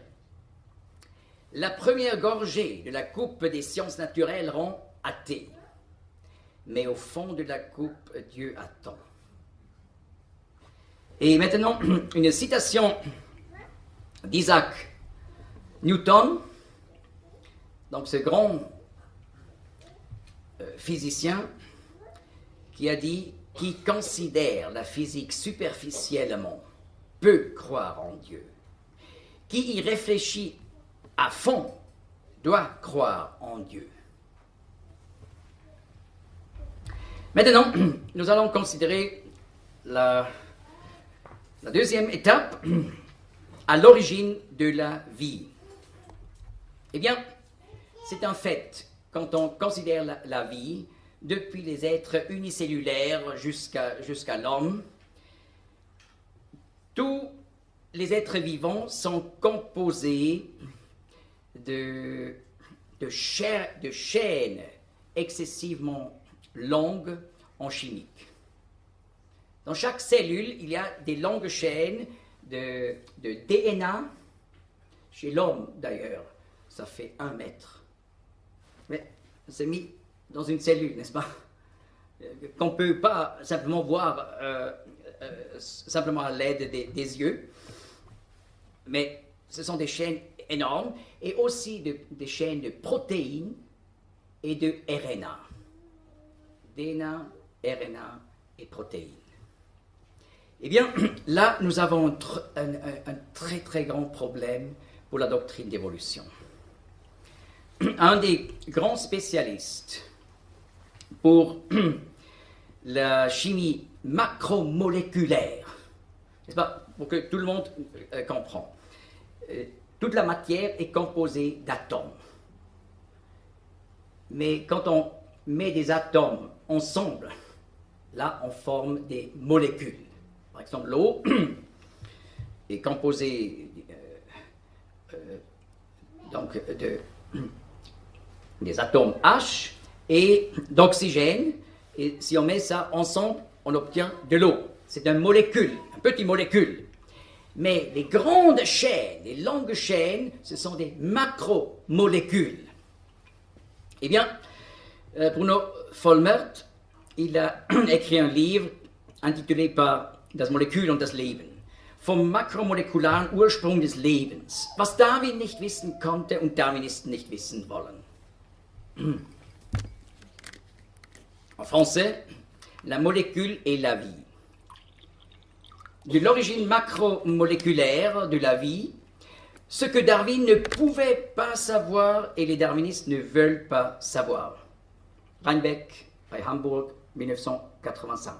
La première gorgée de la coupe des sciences naturelles rend athée. Mais au fond de la coupe, Dieu attend. Et maintenant, une citation d'Isaac Newton, donc ce grand physicien qui a dit « Qui considère la physique superficiellement peut croire en Dieu. Qui y réfléchit à fond doit croire en Dieu. » Maintenant, nous allons considérer la deuxième étape, à l'origine de la vie. Eh bien, c'est un fait, quand on considère la vie, depuis les êtres unicellulaires jusqu'à l'homme, tous les êtres vivants sont composés de chaînes excessivement longues en chimique. Dans chaque cellule, il y a des longues chaînes de DNA. Chez l'homme, d'ailleurs, ça fait 1 mètre. Mais c'est mis dans une cellule, n'est-ce pas? Qu'on ne peut pas simplement voir simplement à l'aide des yeux. Mais ce sont des chaînes énormes et aussi des chaînes de protéines et de RNA. DNA, RNA et protéines. Eh bien, là, nous avons un très très grand problème pour la doctrine d'évolution. Un des grands spécialistes pour la chimie macromoléculaire, n'est-ce pas, pour que tout le monde comprend. Toute la matière est composée d'atomes. Mais quand on met des atomes ensemble, là, on forme des molécules. Par exemple, l'eau est composée donc des atomes H et d'oxygène. Et si on met ça ensemble, on obtient de l'eau. C'est une molécule, une petite molécule. Mais les grandes chaînes, les longues chaînes, ce sont des macromolécules. Eh bien, Bruno Vollmert, il a écrit un livre intitulé par Das Molekül und das Leben. Vom makromolekularen Ursprung des Lebens. Was Darwin nicht wissen konnte und Darwinisten nicht wissen wollen. En français, la molécule est la vie. De l'origine macromoléculaire de la vie, ce que Darwin ne pouvait pas savoir et les darwinistes ne veulent pas savoir. Reinbeck, bei Hamburg, 1985.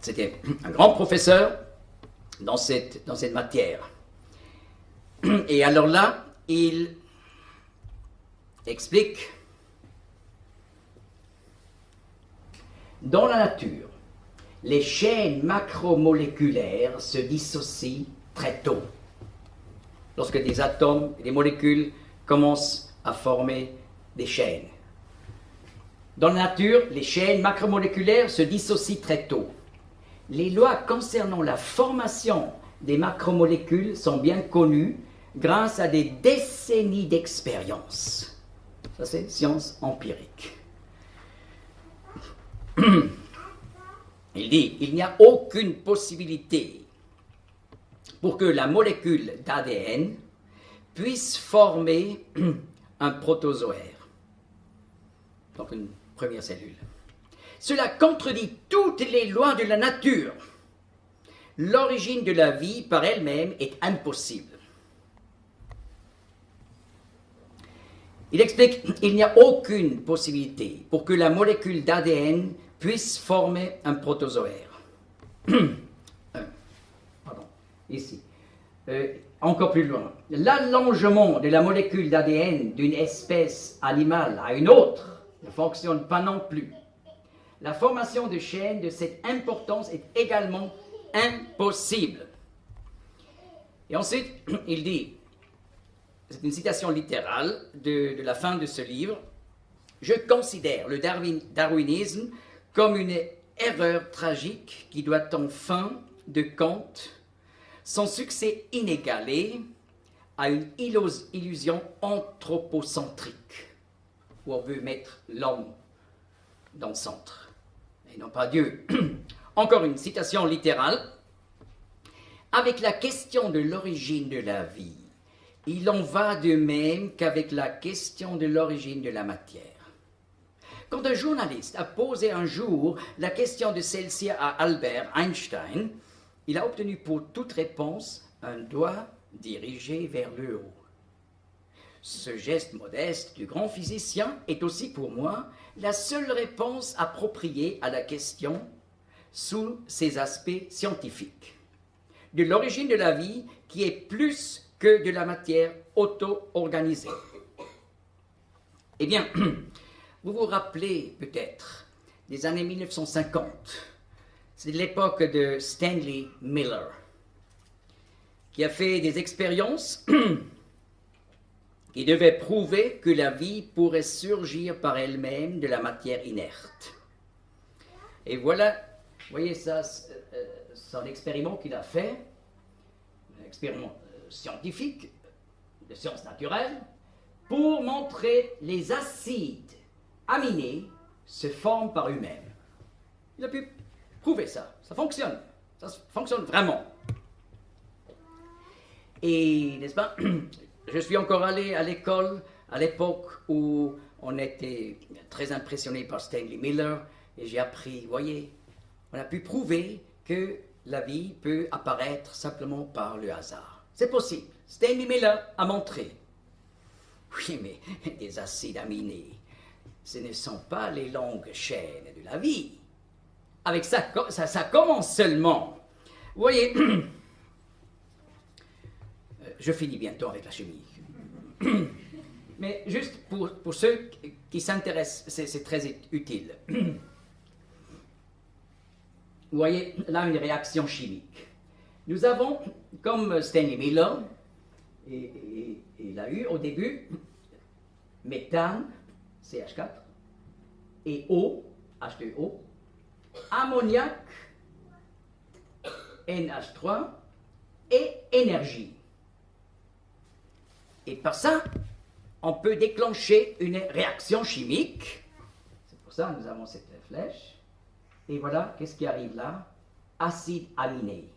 C'était un grand professeur dans cette matière. Et alors là, il explique, dans la nature, les chaînes macromoléculaires se dissocient très tôt. Lorsque des atomes et des molécules commencent à former des chaînes. Dans la nature, les chaînes macromoléculaires se dissocient très tôt. Les lois concernant la formation des macromolécules sont bien connues grâce à des décennies d'expérience. Ça, c'est science empirique. Il dit, il n'y a aucune possibilité pour que la molécule d'ADN puisse former un protozoaire, donc une première cellule. Cela contredit toutes les lois de la nature. L'origine de la vie par elle-même est impossible. Il explique qu'il n'y a aucune possibilité pour que la molécule d'ADN puisse former un protozoaire. Pardon, ici. Encore plus loin. L'allongement de la molécule d'ADN d'une espèce animale à une autre ne fonctionne pas non plus. La formation de chaînes de cette importance est également impossible. Et ensuite, il dit, c'est une citation littérale de la fin de ce livre, « Je considère le darwinisme comme une erreur tragique qui doit en fin de compte son succès inégalé à une illusion anthropocentrique, où on veut mettre l'homme dans le centre, et non pas Dieu. » Encore une citation littérale. « Avec la question de l'origine de la vie, il en va de même qu'avec la question de l'origine de la matière. Quand un journaliste a posé un jour la question de celle-ci à Albert Einstein, il a obtenu pour toute réponse un doigt dirigé vers le haut. Ce geste modeste du grand physicien est aussi pour moi la seule réponse appropriée à la question sous ses aspects scientifiques. De l'origine de la vie qui est plus que de la matière auto-organisée. Eh bien, vous vous rappelez peut-être des années 1950. C'est l'époque de Stanley Miller, qui a fait des expériences qui devaient prouver que la vie pourrait surgir par elle-même de la matière inerte. Et voilà, vous voyez ça, son expériment qu'il a fait, un expériment scientifique, de sciences naturelles, pour montrer les acides aminés se forment par eux-mêmes. Il a pu prouver ça. Ça fonctionne vraiment. Et, n'est-ce pas, je suis encore allé à l'école à l'époque où on était très impressionné par Stanley Miller, et j'ai appris, vous voyez, on a pu prouver que la vie peut apparaître simplement par le hasard. C'est possible. Stanley Miller a montré. Oui, mais des acides aminés, ce ne sont pas les longues chaînes de la vie. Avec ça, ça commence seulement. Vous voyez, je finis bientôt avec la chimie. Mais juste pour ceux qui s'intéressent, c'est très utile. Vous voyez, là, une réaction chimique. Nous avons, comme Stanley Miller, et il a eu au début, méthane, CH4, et eau, H2O, ammoniac, NH3, et énergie. Et par ça, on peut déclencher une réaction chimique. C'est pour ça que nous avons cette flèche. Et voilà, qu'est-ce qui arrive là? Acide aminé.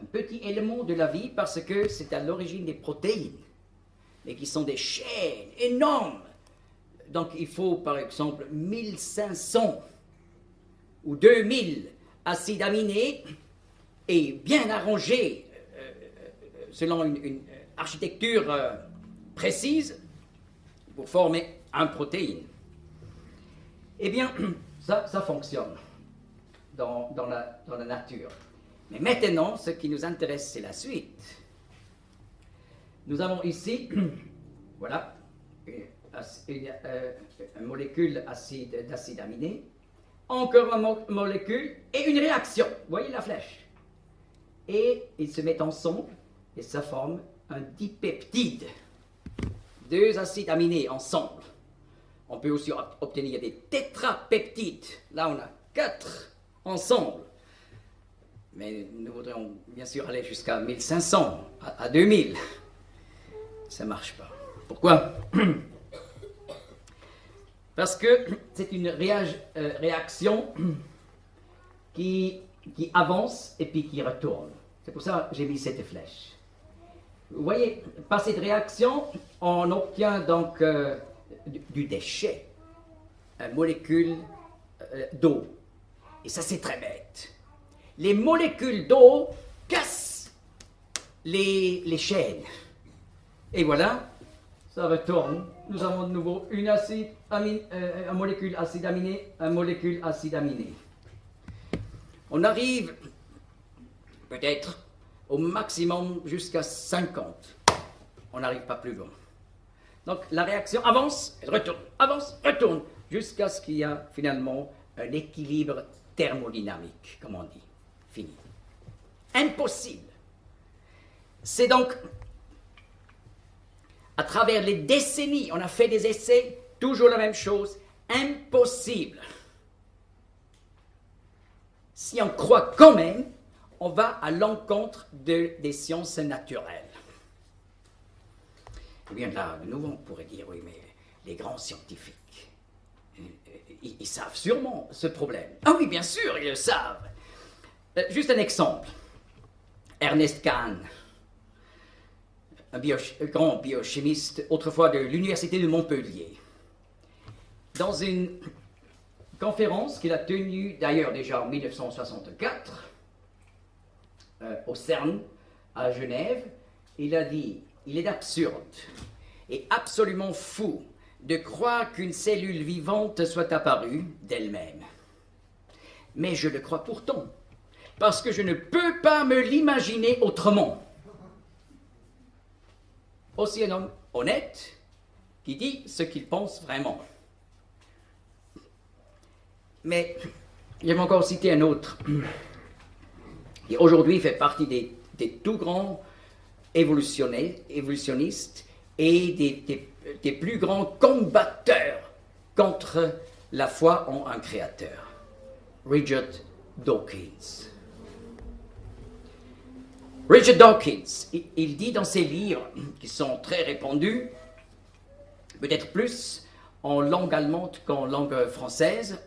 Un petit élément de la vie parce que c'est à l'origine des protéines, mais qui sont des chaînes énormes. Donc il faut par exemple 1500 ou 2000 acides aminés et bien arrangés selon une architecture précise pour former une protéine. Eh bien, ça fonctionne dans la nature. Mais maintenant, ce qui nous intéresse, c'est la suite. Nous avons ici, voilà, une molécule d'acide aminé, encore une molécule et une réaction. Vous voyez la flèche? Et ils se mettent ensemble et ça forme un dipeptide. Deux acides aminés ensemble. On peut aussi obtenir des tétrapeptides. Là, on a 4 ensemble. Mais nous voudrions bien sûr aller jusqu'à 1500, à 2000. Ça ne marche pas. Pourquoi? Parce que c'est une réaction qui avance et puis qui retourne. C'est pour ça que j'ai mis cette flèche. Vous voyez, par cette réaction, on obtient donc du déchet, une molécule d'eau. Et ça, c'est très bête. Les molécules d'eau cassent les chaînes. Et voilà, ça retourne. Nous avons de nouveau une molécule acide aminé, une molécule acide aminé. On arrive peut-être au maximum jusqu'à 50. On n'arrive pas plus loin. Donc la réaction avance, elle retourne, avance, retourne, jusqu'à ce qu'il y a finalement un équilibre thermodynamique, comme on dit. Fini. Impossible. C'est donc, à travers les décennies, on a fait des essais, toujours la même chose, impossible. Si on croit quand même, on va à l'encontre des sciences naturelles. Eh bien là, de nouveau, on pourrait dire, oui, mais les grands scientifiques, ils savent sûrement ce problème. Ah oui, bien sûr, ils le savent. Juste un exemple. Ernest Kahn, un grand biochimiste, autrefois de l'université de Montpellier. Dans une conférence qu'il a tenue, d'ailleurs déjà en 1964, au CERN, à Genève, il a dit « Il est absurde et absolument fou de croire qu'une cellule vivante soit apparue d'elle-même. Mais je le crois pourtant, parce que je ne peux pas me l'imaginer autrement. » Aussi un homme honnête qui dit ce qu'il pense vraiment. Mais j'aime encore citer un autre, qui aujourd'hui fait partie des tout grands évolutionnistes et des plus grands combatteurs contre la foi en un créateur, Richard Dawkins. Richard Dawkins, il dit dans ses livres, qui sont très répandus, peut-être plus en langue allemande qu'en langue française,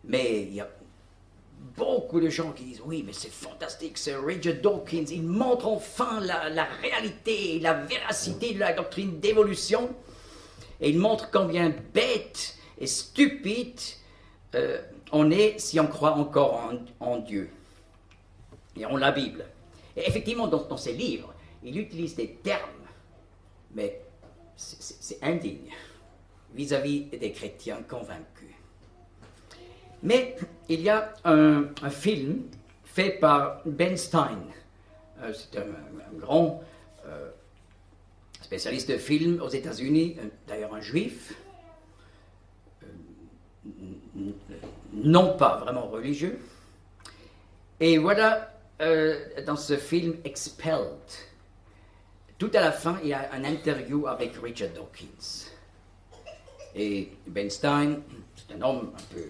mais il y a beaucoup de gens qui disent « Oui, mais c'est fantastique, ce Richard Dawkins, il montre enfin la réalité, la véracité de la doctrine d'évolution, et il montre combien bête et stupide on est si on croit encore en Dieu et en la Bible. » Et effectivement, dans ses livres, il utilise des termes, mais c'est indigne vis-à-vis des chrétiens convaincus. Mais il y a un film fait par Ben Stein. C'est un grand spécialiste de film aux États-Unis, d'ailleurs un juif, non pas vraiment religieux. Et voilà, dans ce film Expelled, tout à la fin, il y a un interview avec Richard Dawkins. Et Ben Stein, c'est un homme un peu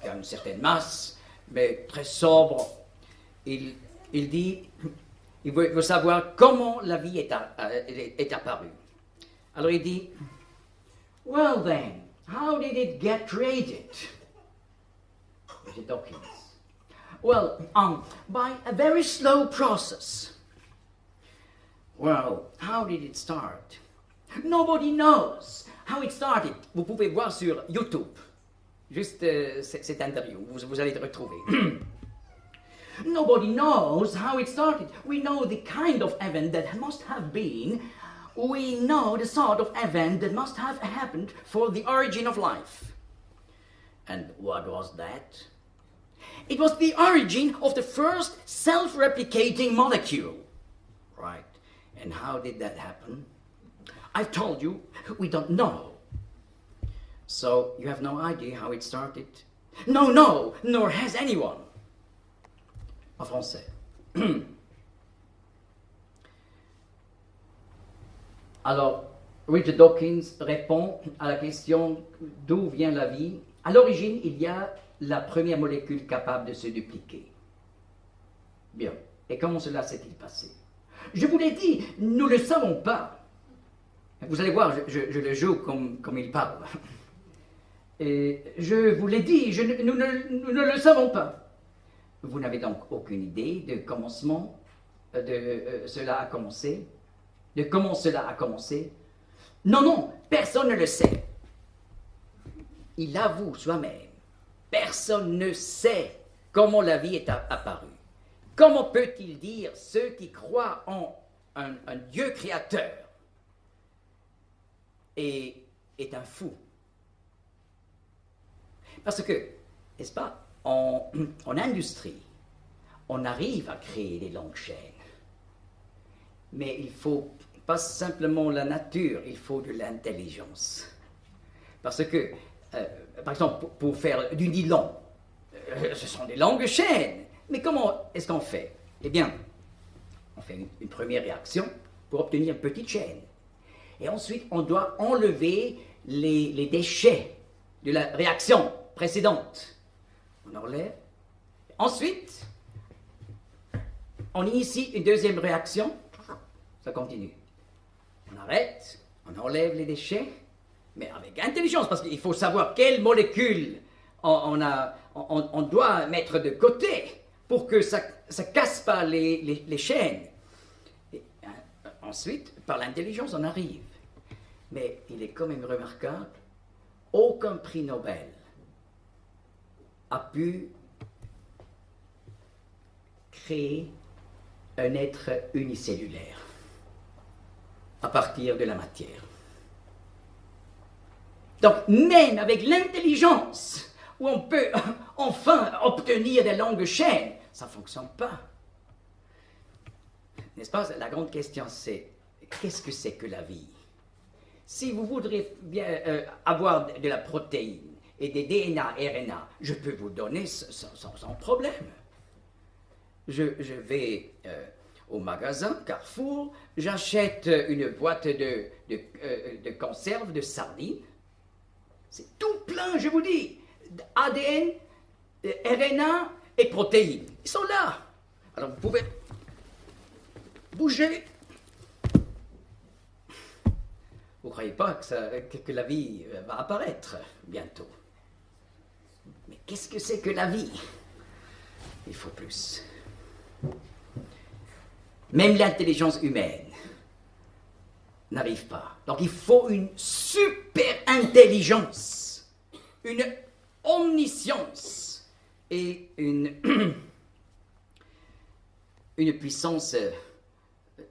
qui a une certaine masse, mais très sobre. Il dit, il veut savoir comment la vie est apparue. Alors il dit, well then, how did it get created? Richard Dawkins. Well, by a very slow process. Well, how did it start? Nobody knows how it started. Vous pouvez voir sur YouTube. Juste cette interview, vous allez le retrouver. Nobody knows how it started. We know the kind of event that must have been. We know the sort of event that must have happened for the origin of life. And what was that? It was the origin of the first self-replicating molecule. Right. And how did that happen? I've told you, we don't know. So, you have no idea how it started? No, nor has anyone. En français. Alors, Richard Dawkins répond à la question d'où vient la vie. À l'origine, il y a la première molécule capable de se dupliquer. Bien. Et comment cela s'est-il passé? Je vous l'ai dit, nous ne le savons pas. Vous allez voir, je le joue comme il parle. Et je vous l'ai dit, nous ne le savons pas. Vous n'avez donc aucune idée de commencement, cela a commencé, de comment cela a commencé? Non, non, personne ne le sait. Il avoue soi-même. Personne ne sait comment la vie est apparue. Comment peut-il dire ceux qui croient en un Dieu créateur est un fou? Parce que, n'est-ce pas, en industrie, on arrive à créer des longues chaînes. Mais il faut pas simplement la nature, il faut de l'intelligence. Parce que, par exemple, pour faire du nylon, ce sont des longues chaînes. Mais comment est-ce qu'on fait? Eh bien, on fait une première réaction pour obtenir une petite chaîne. Et ensuite, on doit enlever les déchets de la réaction précédente. On enlève. Ensuite, on initie une deuxième réaction. Ça continue. On arrête, on enlève les déchets, mais avec intelligence, parce qu'il faut savoir quelles molécules on doit mettre de côté pour que ça ne casse pas les chaînes. Et, ensuite, par l'intelligence, on arrive. Mais il est quand même remarquable, aucun prix Nobel a pu créer un être unicellulaire à partir de la matière. Donc, même avec l'intelligence, où on peut enfin obtenir des longues chaînes, ça ne fonctionne pas. N'est-ce pas? La grande question, c'est qu'est-ce que c'est que la vie? Si vous voudrez bien avoir de la protéine et des DNA, RNA, je peux vous donner sans problème. Je vais au magasin Carrefour, j'achète une boîte de conserve de sardines. C'est tout plein, je vous dis, ADN, RNA et protéines. Ils sont là. Alors vous pouvez bouger. Vous ne croyez pas que la vie va apparaître bientôt? Mais qu'est-ce que c'est que la vie? Il faut plus. Même l'intelligence humaine n'arrive pas. Donc il faut une super intelligence, une omniscience et une puissance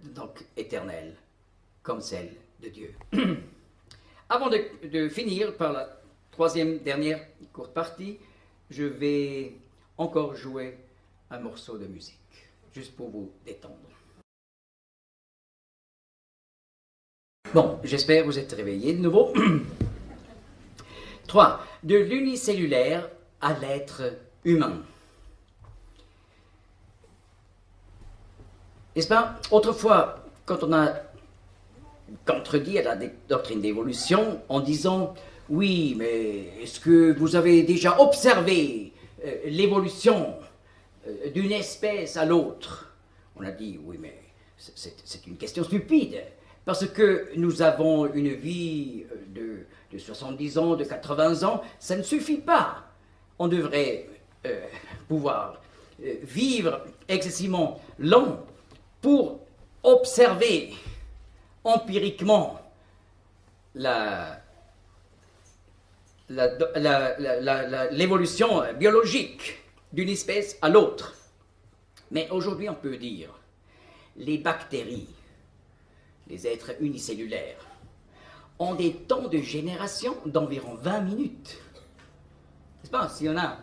donc éternelle comme celle de Dieu. Avant de finir par la troisième dernière courte partie, je vais encore jouer un morceau de musique, juste pour vous détendre. Bon, j'espère que vous êtes réveillés de nouveau. 3. De l'unicellulaire à l'être humain. N'est-ce pas? Autrefois, quand on a contredit à la doctrine d'évolution en disant « Oui, mais est-ce que vous avez déjà observé l'évolution d'une espèce à l'autre ?» On a dit « Oui, mais c'est une question stupide. » Parce que nous avons une vie de 70 ans, de 80 ans, ça ne suffit pas. On devrait pouvoir vivre excessivement long pour observer empiriquement l'évolution biologique d'une espèce à l'autre. Mais aujourd'hui, on peut dire les bactéries, les êtres unicellulaires, ont des temps de génération d'environ 20 minutes. N'est-ce pas? Si on a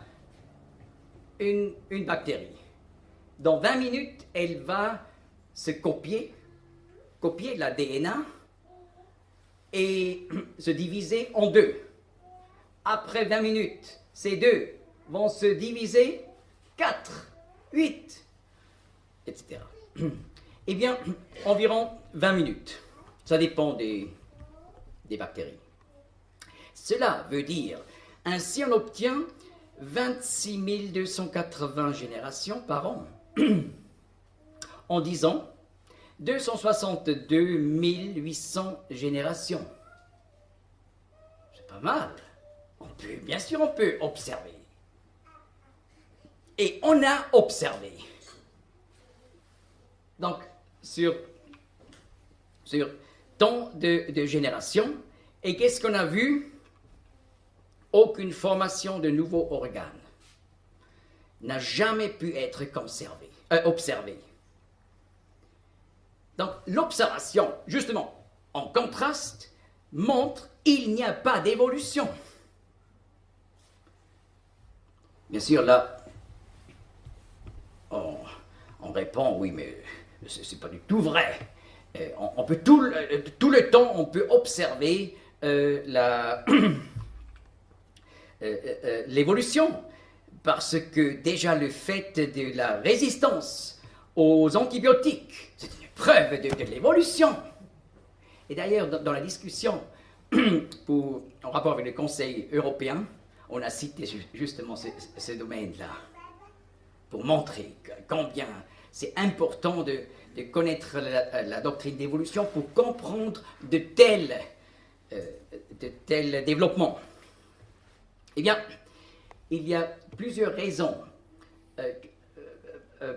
une bactérie, dans 20 minutes, elle va se copier l'ADN et se diviser en deux. Après 20 minutes, ces deux vont se diviser 4, 8, etc. Eh bien, environ 20 minutes. Ça dépend des bactéries. Cela veut dire, ainsi on obtient 26 280 générations par an. en 10 ans, 262 800 générations. C'est pas mal. Bien sûr, on peut observer. Et on a observé. Donc, sur tant de générations, et qu'est-ce qu'on a vu? Aucune formation de nouveaux organes n'a jamais pu être observée. Donc, l'observation, justement, en contraste, montre qu'il n'y a pas d'évolution. Bien sûr, là, on répond, oui, mais c'est pas du tout vrai. On peut tout le temps, on peut observer l'évolution, parce que déjà le fait de la résistance aux antibiotiques, c'est une preuve de l'évolution. Et d'ailleurs, dans la discussion en rapport avec le Conseil européen, on a cité justement ce domaine-là, pour montrer combien c'est important de connaître la doctrine d'évolution pour comprendre de tels développements. Eh bien, il y a plusieurs raisons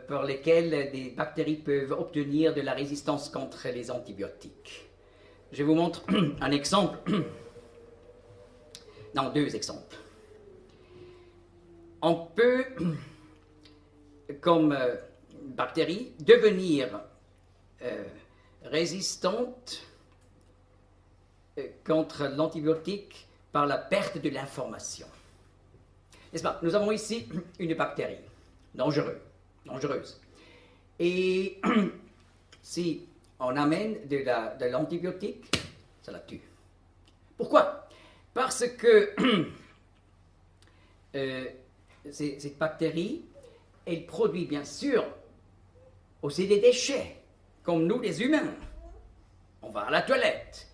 par lesquelles des bactéries peuvent obtenir de la résistance contre les antibiotiques. Je vous montre un exemple, non, 2 exemples. On peut, comme bactérie, devenir résistante contre l'antibiotique par la perte de l'information. N'est-ce pas? Nous avons ici une bactérie dangereuse. Et si on amène de l'antibiotique, ça la tue. Pourquoi? Parce que cette bactérie, elle produit bien sûr aussi des déchets, comme nous les humains. On va à la toilette.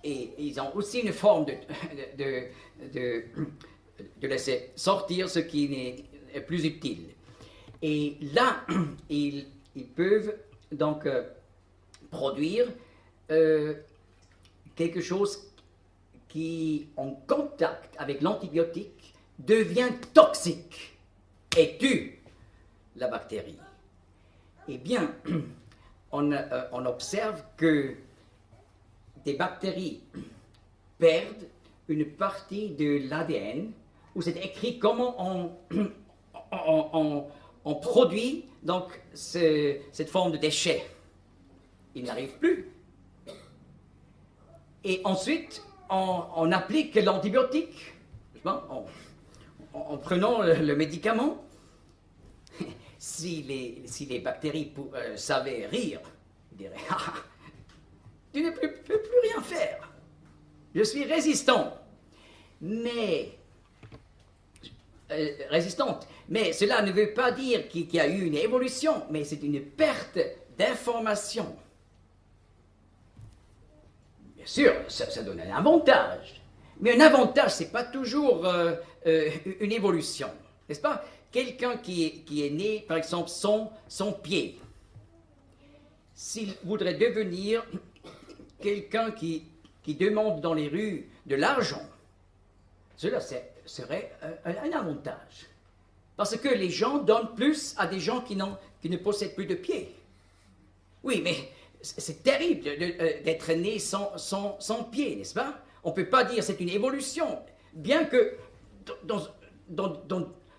Et ils ont aussi une forme de laisser sortir ce qui est plus utile. Et là, ils peuvent donc produire quelque chose qui, en contact avec l'antibiotique, devient toxique et tue la bactérie. Eh bien, on observe que des bactéries perdent une partie de l'ADN où c'est écrit comment on produit donc cette forme de déchet. Il n'arrive plus. Et ensuite, on applique l'antibiotique en prenant le médicament. Si les bactéries savaient rire, ils diraient « Ah, tu ne peux plus rien faire. Je suis résistante. Mais cela ne veut pas dire qu'il y a eu une évolution, mais c'est une perte d'information. Bien sûr, ça donne un avantage. Mais un avantage, ce n'est pas toujours une évolution. N'est-ce pas? Quelqu'un qui est né, par exemple, sans pied, s'il voudrait devenir quelqu'un qui demande dans les rues de l'argent, cela serait un avantage. Parce que les gens donnent plus à des gens qui ne possèdent plus de pieds. Oui, mais c'est terrible d'être né sans pieds, n'est-ce pas? On ne peut pas dire que c'est une évolution, bien que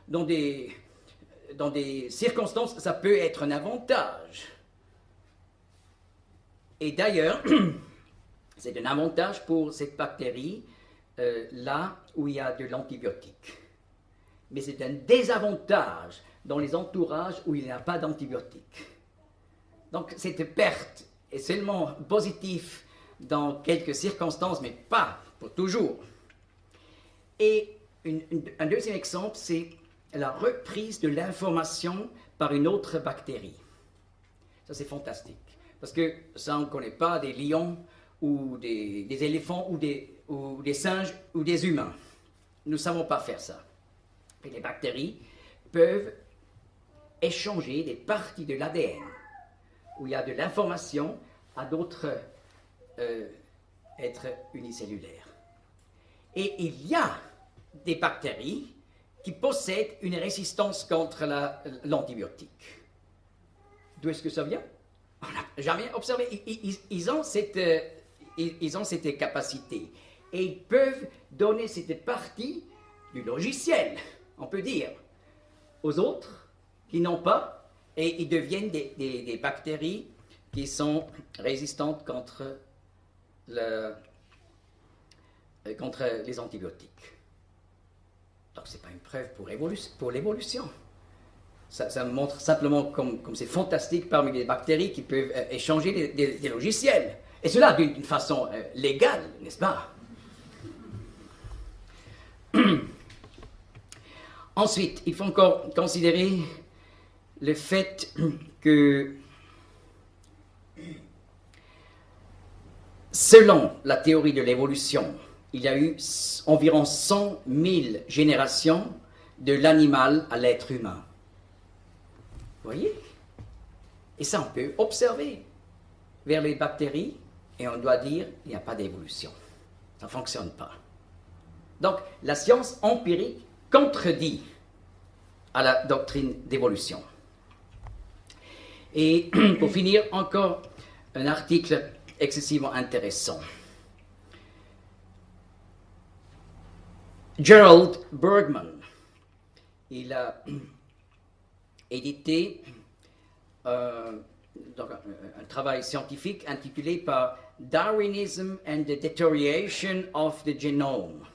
dans des circonstances, ça peut être un avantage. Et d'ailleurs, c'est un avantage pour cette bactérie là où il y a de l'antibiotique. Mais c'est un désavantage dans les entourages où il n'y a pas d'antibiotique. Donc cette perte est seulement positive dans quelques circonstances, mais pas pour toujours. Et un deuxième exemple, c'est la reprise de l'information par une autre bactérie. Ça, c'est fantastique. Parce que ça, on ne connaît pas des lions ou des éléphants ou des singes ou des humains. Nous ne savons pas faire ça. Et les bactéries peuvent échanger des parties de l'ADN. où il y a de l'information, à d'autres êtres unicellulaires. Et il y a des bactéries qui possèdent une résistance contre l'antibiotique. D'où est-ce que ça vient? On n'a jamais observé. Ils ont cette capacité. Et ils peuvent donner cette partie du logiciel, on peut dire, aux autres qui n'ont pas, et ils deviennent des bactéries qui sont résistantes contre les antibiotiques. Donc, ce n'est pas une preuve pour l'évolution. Ça montre simplement comme c'est fantastique parmi les bactéries qui peuvent échanger des logiciels. Et cela d'une façon légale, n'est-ce pas? Ensuite, il faut encore considérer le fait que, selon la théorie de l'évolution, il y a eu environ 100 000 générations de l'animal à l'être humain. Vous voyez? Et ça, on peut observer vers les bactéries, et on doit dire qu'il n'y a pas d'évolution. Ça ne fonctionne pas. Donc, la science empirique contredit à la doctrine d'évolution. Et pour finir, encore un article excessivement intéressant. Gerald Bergman, il a édité un travail scientifique intitulé par Darwinism and the Deterioration of the Genome.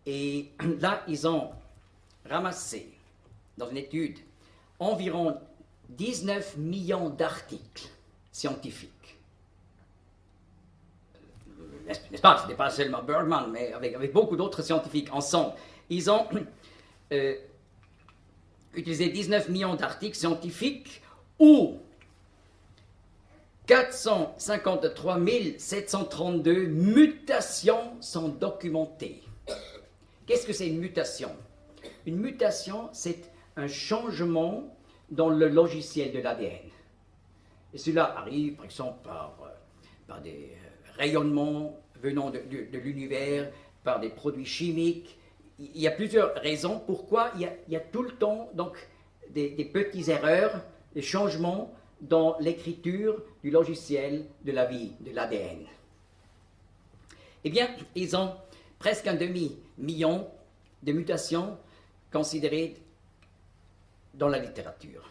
Et là, ils ont ramassé, dans une étude, environ 19 millions d'articles scientifiques. N'est-ce pas? Ce n'est pas seulement Bergman, mais avec beaucoup d'autres scientifiques ensemble. Ils ont utilisé 19 millions d'articles scientifiques où 453 732 mutations sont documentées. Qu'est-ce que c'est une mutation? Une mutation, c'est un changement dans le logiciel de l'ADN. Et cela arrive, par exemple, par des rayonnements venant de l'univers, par des produits chimiques. Il y a plusieurs raisons pourquoi il y a tout le temps donc, des petites erreurs, des changements dans l'écriture du logiciel de la vie, de l'ADN. Eh bien, ils ont presque un demi-million de mutations considérées dans la littérature.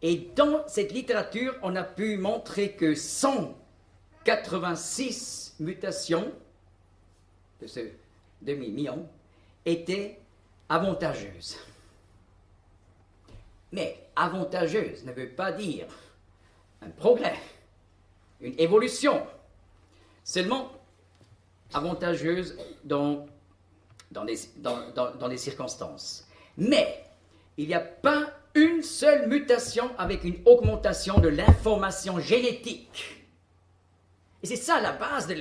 Et dans cette littérature, on a pu montrer que 186 mutations de ce demi-million étaient avantageuses. Mais avantageuse ne veut pas dire un progrès, une évolution. Seulement avantageuse dans des circonstances. Mais il n'y a pas une seule mutation avec une augmentation de l'information génétique. Et c'est ça la base de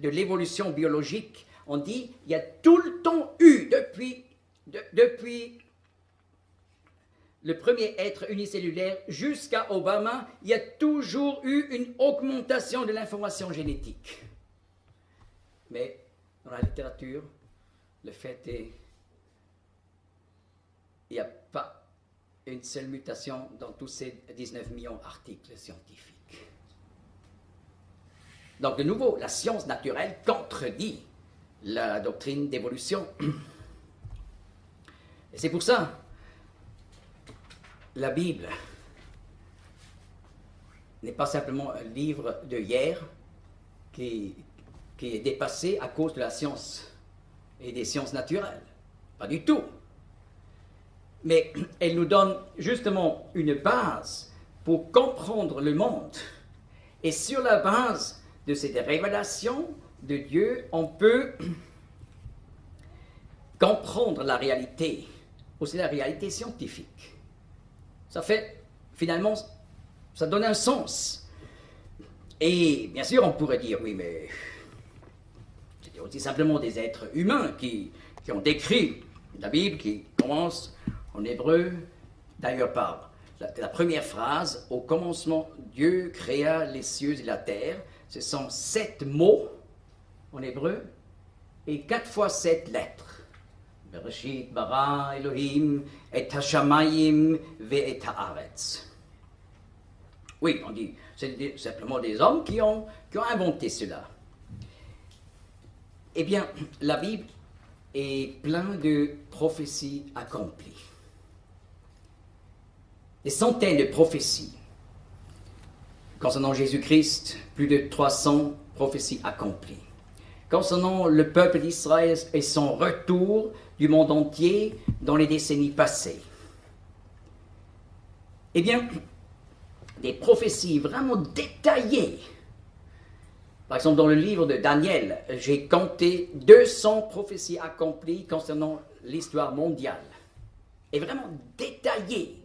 l'évolution biologique. On dit il y a tout le temps eu, depuis le premier être unicellulaire jusqu'à Obama, il y a toujours eu une augmentation de l'information génétique. Mais dans la littérature, le fait est il n'y a pas une seule mutation dans tous ces 19 millions d'articles scientifiques. Donc, de nouveau, la science naturelle contredit la doctrine d'évolution. Et c'est pour ça la Bible n'est pas simplement un livre de hier qui est dépassé à cause de la science et des sciences naturelles. Pas du tout. Mais elle nous donne justement une base pour comprendre le monde. Et sur la base de cette révélation de Dieu, on peut comprendre la réalité, aussi la réalité scientifique. Ça fait, finalement, ça donne un sens. Et bien sûr, on pourrait dire, oui, mais c'est aussi simplement des êtres humains qui ont décrit la Bible, qui commence en hébreu, d'ailleurs par la première phrase, au commencement, Dieu créa les cieux et la terre. Ce sont 7 mots en hébreu et 4 fois 7 lettres. Bereshit, bara, Elohim, et hashamayim, ve et haaretz. Oui, on dit, c'est simplement des hommes qui ont inventé cela. Eh bien, la Bible est pleine de prophéties accomplies. Des centaines de prophéties. Concernant Jésus-Christ, plus de 300 prophéties accomplies. Concernant le peuple d'Israël et son retour du monde entier dans les décennies passées. Eh bien, des prophéties vraiment détaillées. Par exemple, dans le livre de Daniel, j'ai compté 200 prophéties accomplies concernant l'histoire mondiale. Et vraiment détaillées.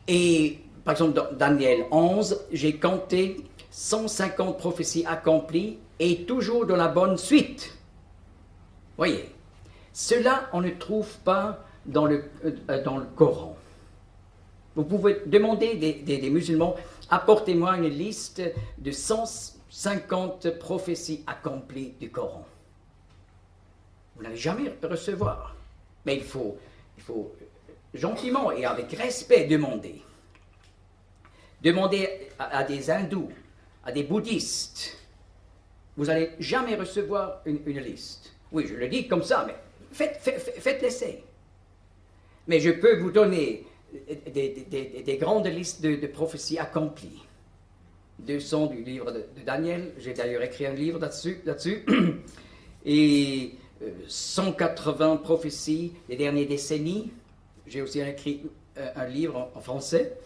Et par exemple, dans Daniel 11, j'ai compté 150 prophéties accomplies et toujours dans la bonne suite. Voyez, cela, on ne trouve pas dans le Coran. Vous pouvez demander des musulmans, apportez-moi une liste de 150 prophéties accomplies du Coran. Vous n'allez jamais recevoir. Mais il faut gentiment et avec respect demander. Demandez à des hindous, à des bouddhistes. Vous n'allez jamais recevoir une liste. Oui, je le dis comme ça, mais faites l'essai. Mais je peux vous donner des grandes listes de prophéties accomplies. 200 du livre de Daniel, j'ai d'ailleurs écrit un livre là-dessus. Et 180 prophéties des dernières décennies. J'ai aussi écrit un livre en français.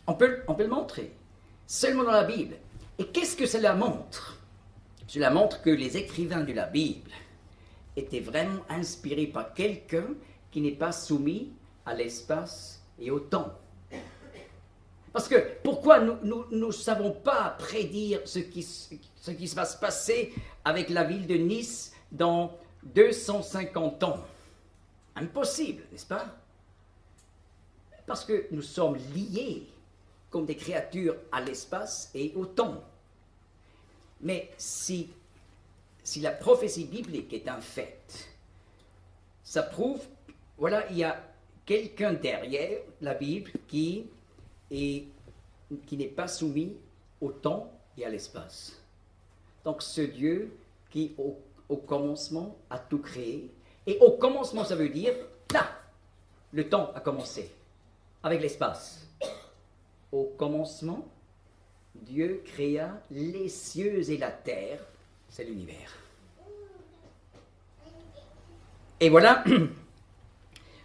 On peut le montrer, seulement dans la Bible. Et qu'est-ce que cela montre? Cela montre que les écrivains de la Bible étaient vraiment inspirés par quelqu'un qui n'est pas soumis à l'espace et au temps. Parce que pourquoi nous ne savons pas prédire ce qui va se passer avec la ville de Nice dans 250 ans? Impossible, n'est-ce pas? Parce que nous sommes liés comme des créatures à l'espace et au temps. Mais si la prophétie biblique est un fait, ça prouve, voilà, il y a quelqu'un derrière la Bible qui n'est pas soumis au temps et à l'espace. Donc ce Dieu qui au commencement a tout créé, et au commencement ça veut dire, là, le temps a commencé, avec l'espace. Au commencement, Dieu créa les cieux et la terre, c'est l'univers. Et voilà,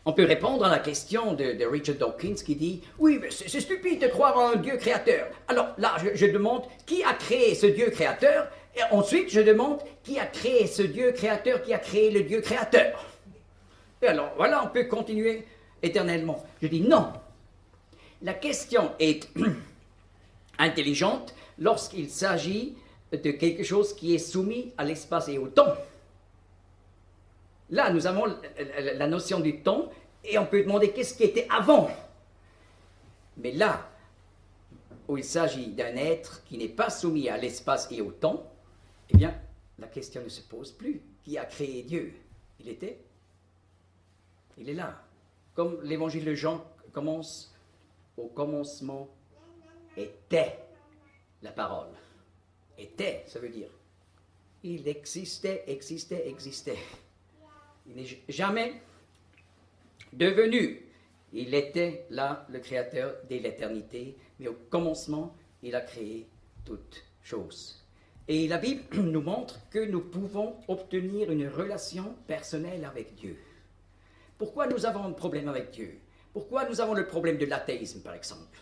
on peut répondre à la question de Richard Dawkins qui dit « Oui, mais c'est stupide de croire en un Dieu créateur. » Alors là, je demande qui a créé ce Dieu créateur, et ensuite je demande qui a créé ce Dieu créateur, qui a créé le Dieu créateur. Et alors voilà, on peut continuer éternellement. Je dis non. La question est intelligente lorsqu'il s'agit de quelque chose qui est soumis à l'espace et au temps. Là, nous avons la notion du temps et on peut demander qu'est-ce qui était avant. Mais là, où il s'agit d'un être qui n'est pas soumis à l'espace et au temps, eh bien, la question ne se pose plus. Qui a créé Dieu? Il était? Il est là. Comme l'évangile de Jean commence, au commencement était la parole. Était, ça veut dire, il existait. Il n'est jamais devenu. Il était là, le Créateur dès l'éternité, mais au commencement, il a créé toutes choses. Et la Bible nous montre que nous pouvons obtenir une relation personnelle avec Dieu. Pourquoi nous avons un problème avec Dieu? Pourquoi nous avons le problème de l'athéisme, par exemple?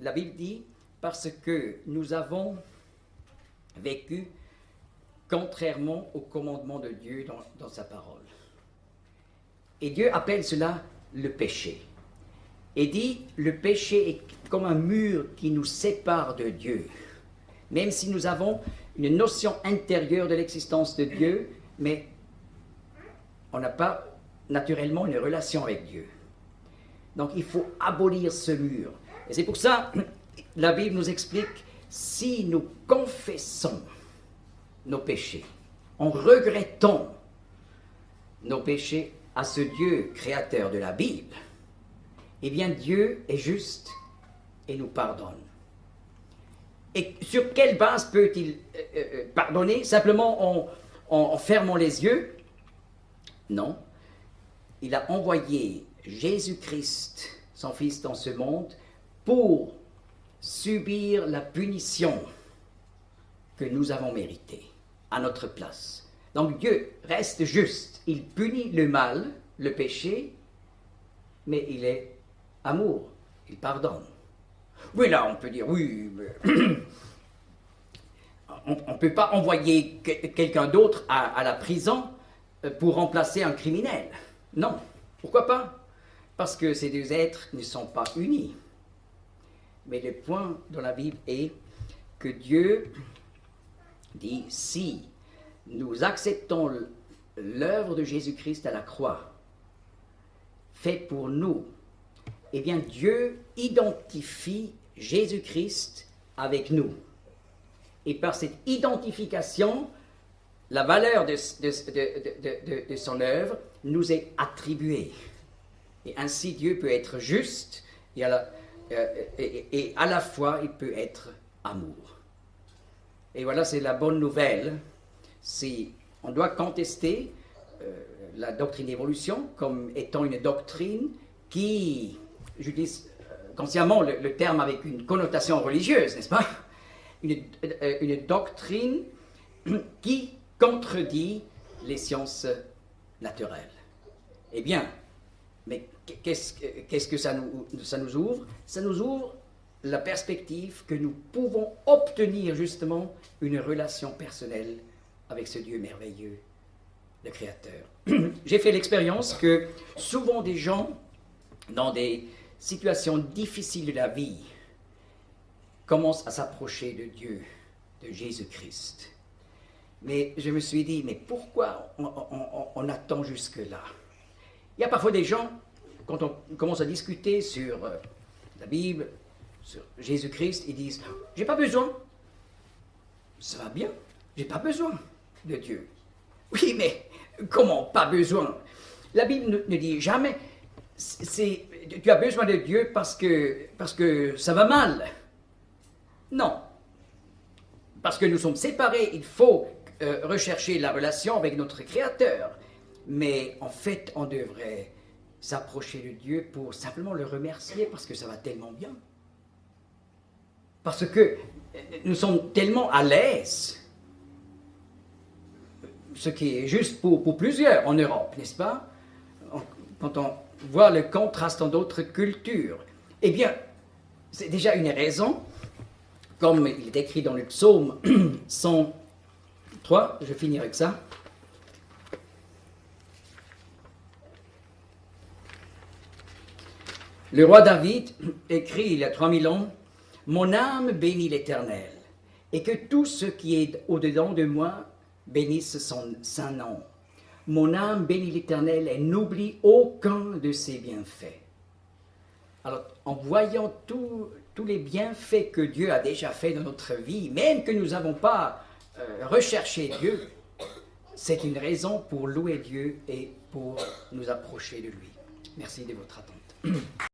La Bible dit, parce que nous avons vécu contrairement au commandement de Dieu dans sa parole. Et Dieu appelle cela le péché. Et dit, le péché est comme un mur qui nous sépare de Dieu. Même si nous avons une notion intérieure de l'existence de Dieu, mais on n'a pas naturellement une relation avec Dieu. Donc il faut abolir ce mur. Et c'est pour ça la Bible nous explique, si nous confessons nos péchés, en regrettant nos péchés à ce Dieu créateur de la Bible, eh bien Dieu est juste et nous pardonne. Et sur quelle base peut-il pardonner? Simplement en fermant les yeux? Non. Il a envoyé Jésus-Christ, son Fils, dans ce monde pour subir la punition que nous avons méritée à notre place. Donc Dieu reste juste. Il punit le mal, le péché, mais il est amour. Il pardonne. Oui, là, on peut dire, oui, mais on ne peut pas envoyer quelqu'un d'autre à la prison pour remplacer un criminel. Non. Pourquoi pas? Parce que ces deux êtres ne sont pas unis. Mais le point dans la Bible est que Dieu dit, si nous acceptons l'œuvre de Jésus-Christ à la croix, faite pour nous, eh bien Dieu identifie Jésus-Christ avec nous. Et par cette identification, la valeur de son œuvre nous est attribuée. Et ainsi Dieu peut être juste et à la fois il peut être amour. Et voilà, c'est la bonne nouvelle. On doit contester la doctrine d'évolution comme étant une doctrine qui, je dis consciemment le terme avec une connotation religieuse, n'est-ce pas? Une doctrine qui contredit les sciences naturelles. Eh bien, mais qu'est-ce que ça nous ouvre? Ça nous ouvre la perspective que nous pouvons obtenir justement une relation personnelle avec ce Dieu merveilleux, le Créateur. J'ai fait l'expérience que souvent des gens, dans des situations difficiles de la vie, commencent à s'approcher de Dieu, de Jésus-Christ. Mais je me suis dit, mais pourquoi on attend jusque-là? Il y a parfois des gens, quand on commence à discuter sur la Bible, sur Jésus-Christ, ils disent, j'ai pas besoin. Ça va bien, j'ai pas besoin de Dieu. Oui, mais comment pas besoin? La Bible ne dit jamais, tu as besoin de Dieu parce que ça va mal. Non. Parce que nous sommes séparés, il faut rechercher la relation avec notre Créateur. Mais en fait, on devrait s'approcher de Dieu pour simplement le remercier parce que ça va tellement bien. Parce que nous sommes tellement à l'aise, ce qui est juste pour plusieurs en Europe, n'est-ce pas? Quand on voit le contraste dans d'autres cultures, eh bien, c'est déjà une raison, comme il est écrit dans le psaume 103, je finis avec ça. Le roi David écrit il y a 3000 ans, « Mon âme bénit l'Éternel, et que tout ce qui est au-dedans de moi bénisse son saint nom. Mon âme bénit l'Éternel et n'oublie aucun de ses bienfaits. » Alors, en voyant tous les bienfaits que Dieu a déjà faits dans notre vie, même que nous n'avons pas recherché Dieu, c'est une raison pour louer Dieu et pour nous approcher de lui. Merci de votre attente.